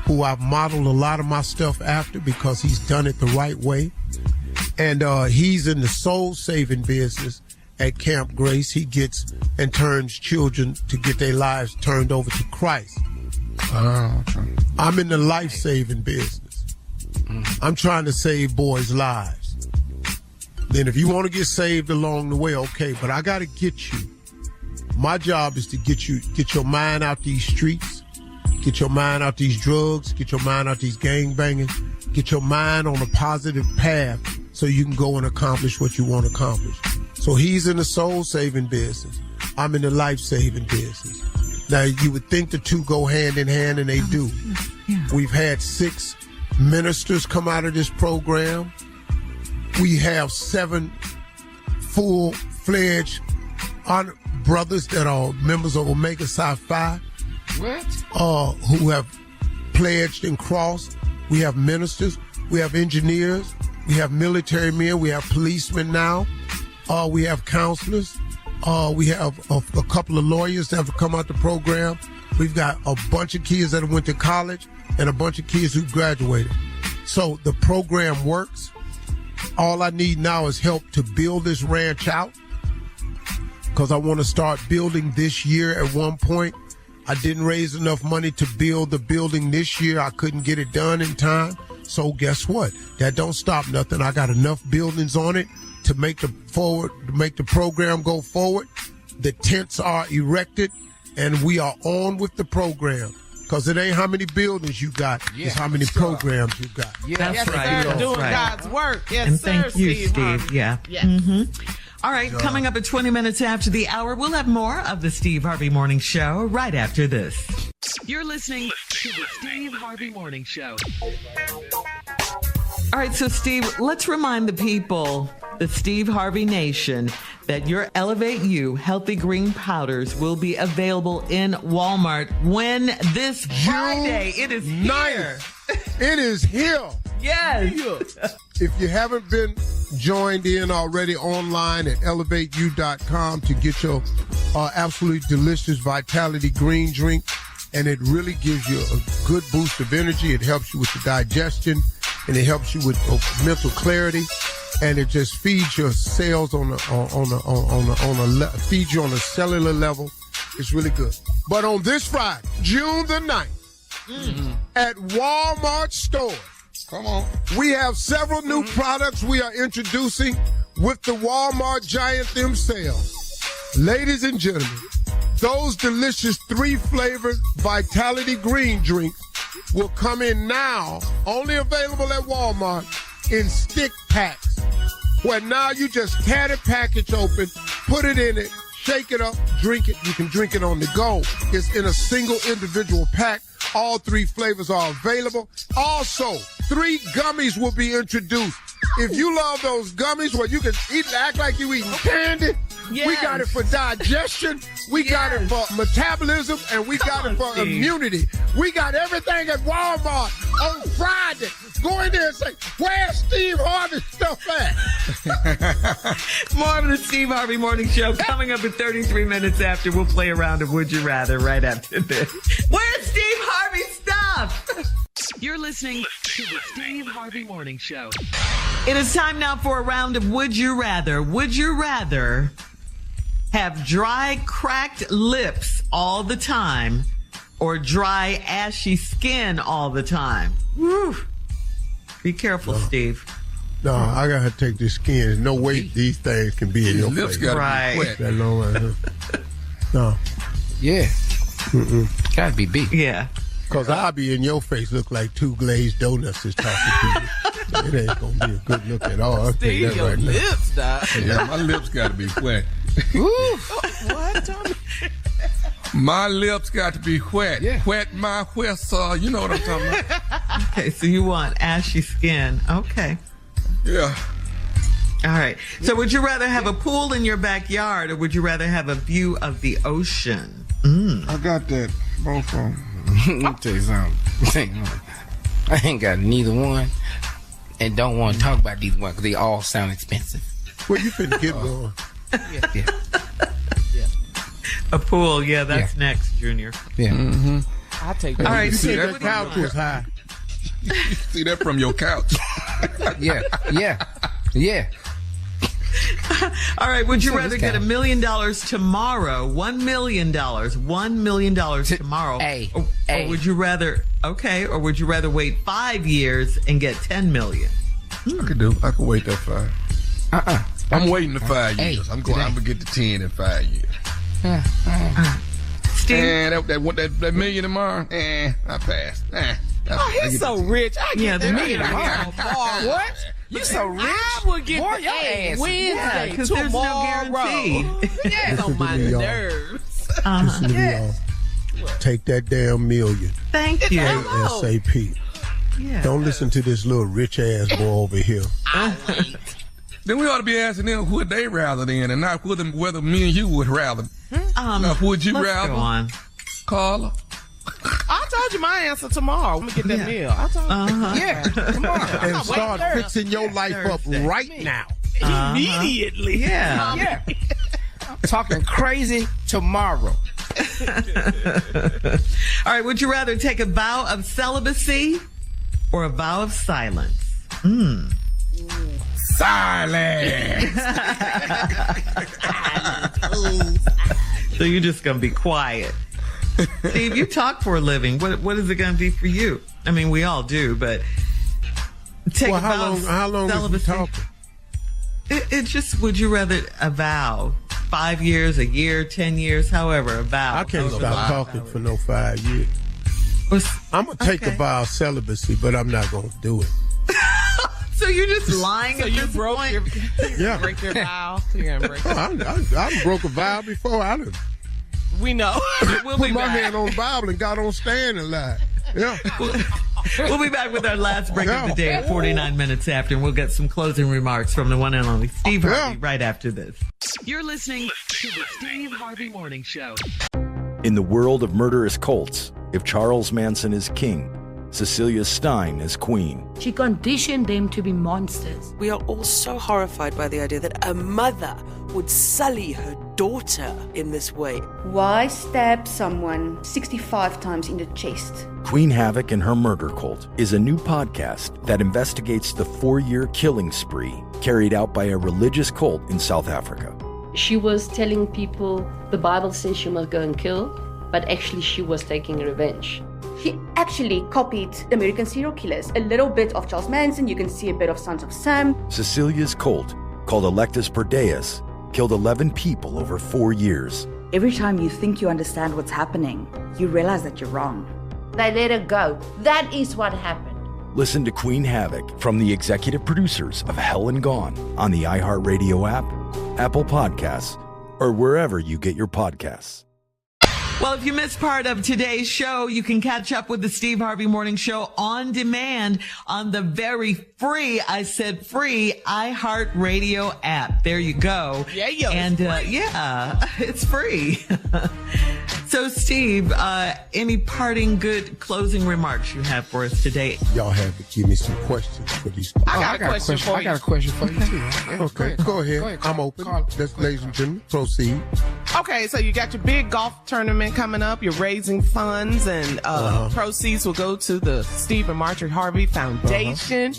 who I've modeled a lot of my stuff after because he's done it the right way. And he's in the soul-saving business at Camp Grace. He gets and turns children to get their lives turned over to Christ. I'm in the life-saving business. I'm trying to save boys' lives. Then if you want to get saved along the way, okay, but I got to get you. My job is to get your mind out these streets, get your mind out these drugs, get your mind out these gangbanging, get your mind on a positive path so you can go and accomplish what you want to accomplish. So he's in the soul-saving business. I'm in the life-saving business. Now, you would think the two go hand in hand, and they do. We've had 6 ministers come out of this program. We have 7 full-fledged brothers that are members of Omega Psi Phi. Who have pledged and crossed. We have ministers. We have engineers. We have military men. We have policemen now. We have counselors. We have a couple of lawyers that have come out the program. We've got a bunch of kids that went to college and a bunch of kids who graduated. So the program works. All I need now is help to build this ranch out, because I want to start building this year at one point. I didn't raise enough money to build the building this year. I couldn't get it done in time. So guess what? That don't stop nothing. I got enough buildings on it to make the program go forward. The tents are erected, and we are on with the program. Because it ain't how many buildings you got, it's how many programs you got. Yeah, that's right. That's doing God's work. Yes, and sir, thank you, Steve. Harvey. Yeah. Mm-hmm. All right, coming up at 20 minutes after the hour, we'll have more of the Steve Harvey Morning Show right after this. You're listening to the Steve Harvey Morning Show. All right, so Steve, let's remind the people, the Steve Harvey Nation, that your Elevate You Healthy Green Powders will be available in Walmart when this Friday. It is here. It is here. Yes. If you haven't been joined in already online at levateyou.com to get your absolutely delicious Vitality Green drink, and it really gives you a good boost of energy. It helps you with the digestion, and it helps you with mental clarity, and it just feeds your cells feeds you on a cellular level. It's really good. But on this Friday, June the 9th, at Walmart stores, come on, we have several new products we are introducing with the Walmart giant themselves. Ladies and gentlemen, those delicious 3-flavored Vitality Green drinks will come in now, only available at Walmart, in stick packs, where now you just tear the package open, put it in it, shake it up, drink it. You can drink it on the go. It's in a single individual pack. All 3 flavors are available. Also, 3 gummies will be introduced. If you love those gummies where you can eat, act like you eating candy, we got it for digestion, we got it for metabolism, and we got it for immunity. We got everything at Walmart on Friday. Go in there and say, where's Steve Harvey's stuff at? More of the Steve Harvey Morning Show coming up in 33 minutes after. We'll play a round of Would You Rather right after this. Where's Steve Harvey's stuff? You're listening to the Steve Harvey Morning Show. It is time now for a round of Would You Rather. Would you rather have dry, cracked lips all the time or dry, ashy skin all the time? Woo. Be careful, Steve. No, I gotta take this skin. There's no way these things can be in your lips face. Gotta be wet. That long right here. No. Yeah. Gotta be big. Yeah. Because I'll be in your face, look like 2 glazed donuts is talking to you. It ain't gonna be a good look at all. I'll tell you that Steve, your right now. lips, dog. Yeah, my lips got to be wet. What? My lips got to be wet. Yeah. Wet my whistle. You know what I'm talking about. Okay, so you want ashy skin. Okay. Yeah. All right. So would you rather have a pool in your backyard or would you rather have a view of the ocean? I got that. Both of them. Let me tell you something. I ain't got neither one and don't want to talk about these ones because they all sound expensive. Well, you finna get one. Yeah. A pool, that's next, Junior. Yeah. Mm-hmm. I take All that. right, You see that couch was high. See that from your couch. Yeah. All right, would you rather get $1 million tomorrow, $1 million tomorrow, or would you rather, or would you rather wait 5 years and get $10 million? I could wait that 5. I'm waiting the 5 years. I'm gonna get the 10 in 5 years. Steve? That $1 million tomorrow? I passed. He's so rich. I get the $1 million tomorrow. What? You so rich? I will get Boy, the your ass. Wednesday, because there's no guarantee. Yes, on my Listen to me, nerves. Listen to me, y'all. Take that damn million. Thank you. ASAP. Yeah. Don't listen to this little rich ass boy over here. I wait. Then we ought to be asking them who would they rather then, and not whether me and you would rather. Now, would you let's rather? Go on. Carla? I I told you my answer tomorrow. Let me get that meal. I told you. Yeah, tomorrow. And start fixing your life up right now. Immediately. Yeah. Talking crazy tomorrow. All right, would you rather take a vow of celibacy or a vow of silence? Silence. So you're just going to be quiet. Steve, you talk for a living. What is it going to be for you? I mean, we all do, but take a vow of how long celibacy. Is you talking? It just, would you rather a vow? 5 years, a year, 10 years, however, a vow. I can't stop talking for no 5 years. I'm going to take a vow of celibacy, but I'm not going to do it. So you're just lying so at this point? Yeah. Break your vow. So you're gonna break it. I broke a vow before. We know. We'll put be my back. hand on the Bible and got on stand and lied. Yeah. We'll be back with our last break of the day at 49 minutes after, and we'll get some closing remarks from the one and only Steve Harvey right after this. You're listening to the Steve Harvey Morning Show. In the world of murderous cults, if Charles Manson is king, Cecilia Stein is queen. She conditioned them to be monsters. We are all so horrified by the idea that a mother would sully her daughter in this way. Why stab someone 65 times in the chest? Queen Havoc and Her Murder Cult is a new podcast that investigates the 4-year killing spree carried out by a religious cult in South Africa. She was telling people the Bible says you must go and kill, but actually she was taking revenge. She actually copied American serial killers. A little bit of Charles Manson, you can see a bit of Sons of Sam. Cecilia's cult, called Electus Perdeus, killed 11 people over 4 years. Every time you think you understand what's happening, you realize that you're wrong. They let her go. That is what happened. Listen to Queen Havoc from the executive producers of Hell and Gone on the iHeartRadio app, Apple Podcasts, or wherever you get your podcasts. Well, if you missed part of today's show, you can catch up with the Steve Harvey Morning Show on demand on the very free, I said free, iHeartRadio app. There you go. Yeah, and it's free. So, Steve, any parting good closing remarks you have for us today? Y'all have to give me some questions for these. I got a question for you. I got a question for you too. Okay, go ahead. I'm open. Ladies and gentlemen, proceed. Okay, so you got your big golf tournament coming up. You're raising funds, and proceeds will go to the Steve and Marjorie Harvey Foundation.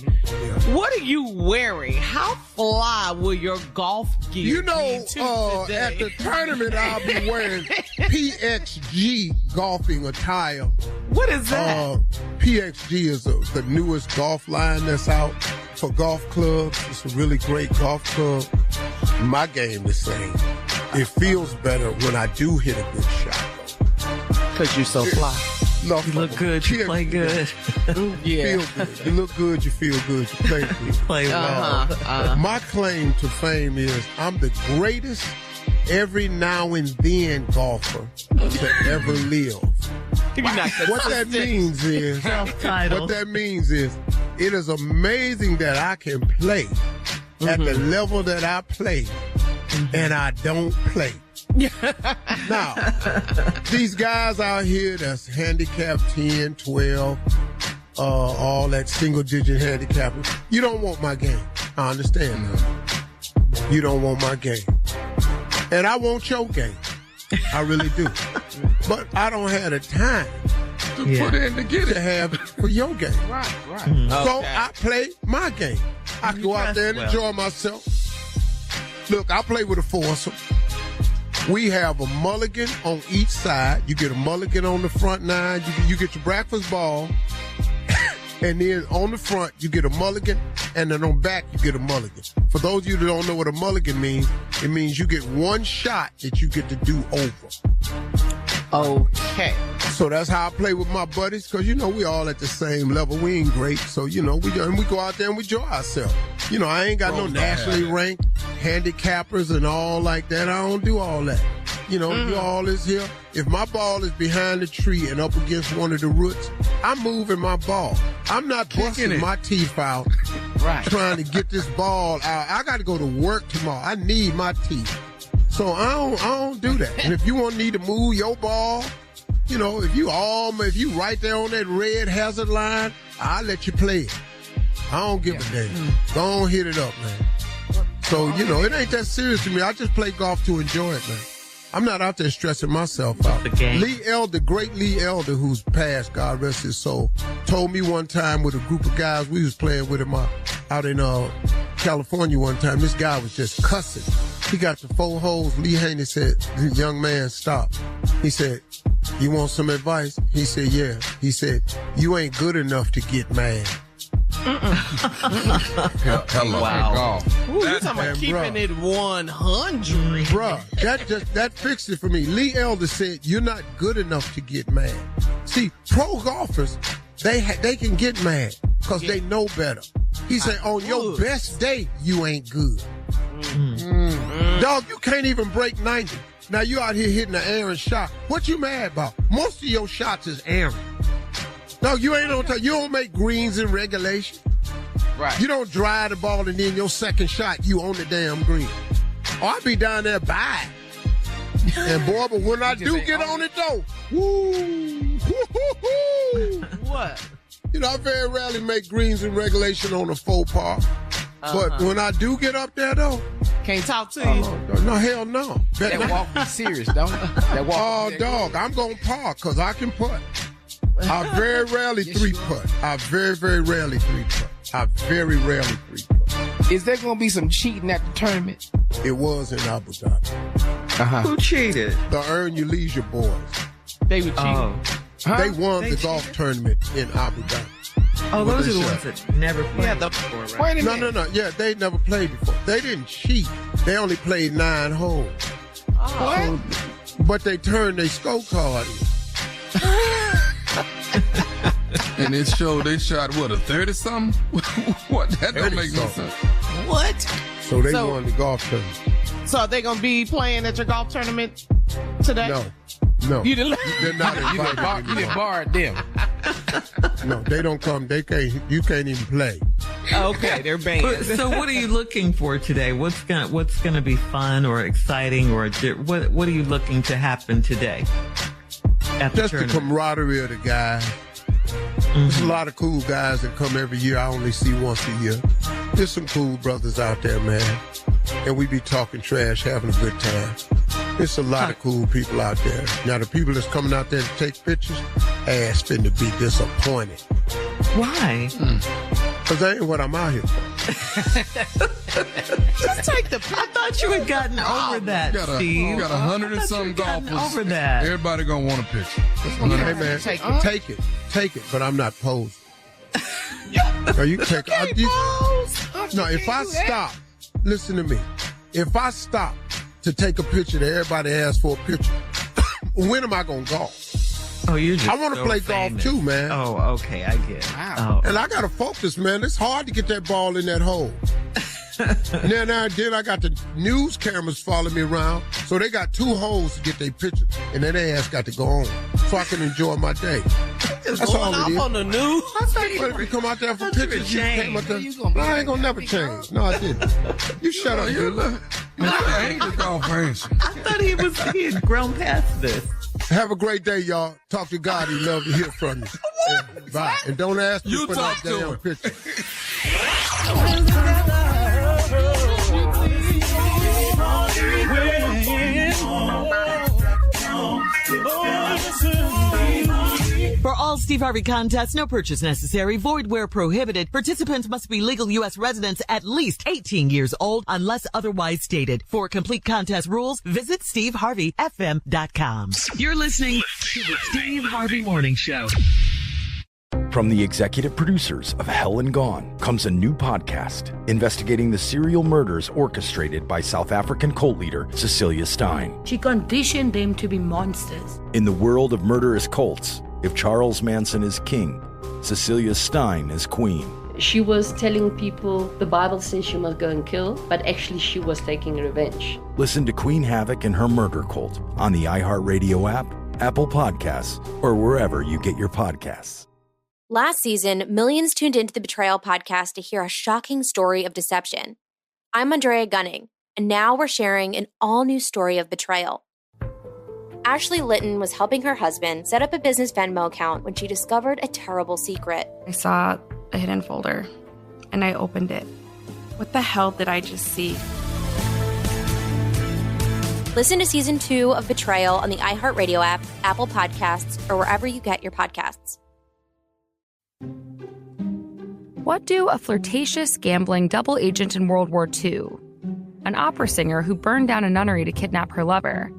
What are you wearing? How fly will your golf gear be today? At the tournament, I'll be wearing PXG golfing attire. What is that? PXG is the newest golf line that's out for golf clubs. It's a really great golf club. My game is saying it feels better when I do hit a good shot. Because you're so fly. No, you look good, you play good. Yeah. Feel good. You look good, you feel good, you play good. Play well. My claim to fame is I'm the greatest every now and then golfer to ever live. What that means is, it is amazing that I can play at the level that I play, and I don't play. Now, these guys out here that's handicapped 10, 12, all that single-digit handicap, you don't want my game. I understand that. You don't want my game. And I want your game. I really do. But I don't have the time to put in to get it to have for your game. Right. So I play my game. I go out there and enjoy myself. Look, I play with a foursome. We have a mulligan on each side. You get a mulligan on the front nine. You get your breakfast ball. And then on the front, you get a mulligan. And then on back, you get a mulligan. For those of you that don't know what a mulligan means, it means you get one shot that you get to do over. Okay. So that's how I play with my buddies, because, we all at the same level. We ain't great. So, we go out there and we enjoy ourselves. I ain't got no nationally ranked handicappers and all like that. I don't do all that. You all is here. If my ball is behind the tree and up against one of the roots, I'm moving my ball. I'm not busting my teeth out trying to get this ball out. I got to go to work tomorrow. I need my teeth. So I don't do that. And if you want me to move your ball you know, if you right there on that red hazard line, I'll let you play it. I don't give a damn. Go on, hit it up, man. So, you know, it ain't that serious to me. I just play golf to enjoy it, man. I'm not out there stressing myself out. Lee Elder, great Lee Elder, who's passed, God rest his soul, told me one time with a group of guys, we was playing with him out in California one time. This guy was just cussing. He got the 4 holes. Lee Haney said, the young man, stop. He said, you want some advice? He said, yeah. He said, you ain't good enough to get mad. Hello. Wow. Ooh, you talking about keeping it 100. Bruh, that fixed it for me. Lee Elder said, you're not good enough to get mad. See, pro golfers, they can get mad because they know better. He said, on your best day, you ain't good. Dog, you can't even break 90. Now you out here hitting an errant shot. What you mad about? Most of your shots is errant. Dog, you ain't on time. You don't make greens in regulation. Right. You don't drive the ball and then your second shot, you on the damn green. Oh, I be down there by it. And boy, but when I do get on it though, woo. What? You know, I very rarely make greens in regulation on a faux par. But when I do get up there though, can't talk to you. No, hell no. That walk be serious, don't it? That walk. Oh, dog, I'm gonna par because I can putt. I very rarely three-putt. I very, very rarely three-putt. Is there going to be some cheating at the tournament? It was in Abu Dhabi. Who cheated? The Earn Your Leisure boys. They were cheating. They won the golf tournament in Abu Dhabi. Oh, those are the ones that never played before, right? No. Yeah, they never played before. They didn't cheat. They only played 9 holes. What? But they turned their scorecard in. And it showed they shot, what, a 30-something? What? That don't make no sense. What? So they won the golf tournament. So are they going to be playing at your golf tournament today? No. You didn't. They're not invited. You didn't borrow them. No, they don't come. They can't. You can't even play. Okay, they're banned. So what are you looking for today? What's gonna be fun or exciting or what are you looking to happen today? Just the camaraderie of the guys. There's a lot of cool guys that come every year. I only see once a year. There's some cool brothers out there, man. And we be talking trash, having a good time. There's a lot of cool people out there. Now, the people that's coming out there to take pictures, ass finna be disappointed. Why? Because that ain't what I'm out here for. Just take the picture. I thought you had gotten over that, Steve. You got 100 and some golfers. Over that. Everybody gonna want a picture. Hey, man, take it. But I'm not posing. No, you can take it. No, if I stop, listen to me. If I stop to take a picture that everybody asks for a picture, when am I gonna golf? Oh, you're just I want to play golf too, man. Oh, okay, I get it. Wow. And I gotta focus, man. It's hard to get that ball in that hole. Then I got the news cameras following me around, so they got 2 holes to get their picture, and then their ass got to go on, so I can enjoy my day. That's all it is. On the news. If you come out there for pictures, you came out there. I ain't gonna never change. No, I didn't. You shut up, dude. I ain't the golf answer. I thought he had grown past this. Have a great day, y'all. Talk to God. He'd love to hear from you. Bye. And don't ask me for that damn picture. For all Steve Harvey contests, no purchase necessary, void where prohibited. Participants must be legal U.S. residents at least 18 years old unless otherwise stated. For complete contest rules, visit SteveHarveyFM.com. You're listening to the Steve Harvey Morning Show. From the executive producers of Hell and Gone comes a new podcast investigating the serial murders orchestrated by South African cult leader Cecilia Stein. She conditioned them to be monsters. In the world of murderous cults, if Charles Manson is king, Cecilia Stein is queen. She was telling people the Bible says she must go and kill, but actually she was taking revenge. Listen to Queen Havoc and her murder cult on the iHeartRadio app, Apple Podcasts, or wherever you get your podcasts. Last season, millions tuned into the Betrayal podcast to hear a shocking story of deception. I'm Andrea Gunning, and now we're sharing an all-new story of betrayal. Ashley Litton was helping her husband set up a business Venmo account when she discovered a terrible secret. I saw a hidden folder, and I opened it. What the hell did I just see? Listen to Season 2 of Betrayal on the iHeartRadio app, Apple Podcasts, or wherever you get your podcasts. What do a flirtatious, gambling double agent in World War II, an opera singer who burned down a nunnery to kidnap her lover,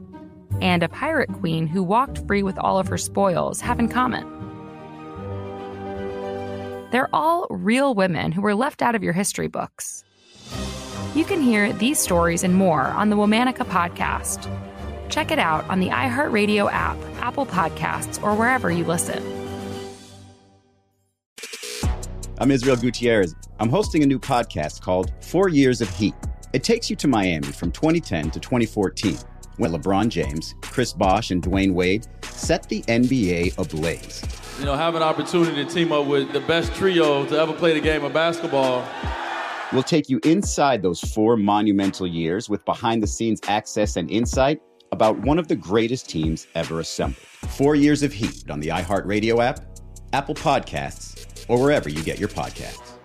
and a pirate queen who walked free with all of her spoils have in common? They're all real women who were left out of your history books. You can hear these stories and more on the Womanica podcast. Check it out on the iHeartRadio app, Apple Podcasts, or wherever you listen. I'm Israel Gutierrez. I'm hosting a new podcast called 4 Years of Heat. It takes you to Miami from 2010 to 2014, when LeBron James, Chris Bosh, and Dwayne Wade set the NBA ablaze. You know, have an opportunity to team up with the best trio to ever play the game of basketball. We'll take you inside those 4 monumental years with behind-the-scenes access and insight about one of the greatest teams ever assembled. 4 Years of Heat on the iHeartRadio app, Apple Podcasts, or wherever you get your podcasts.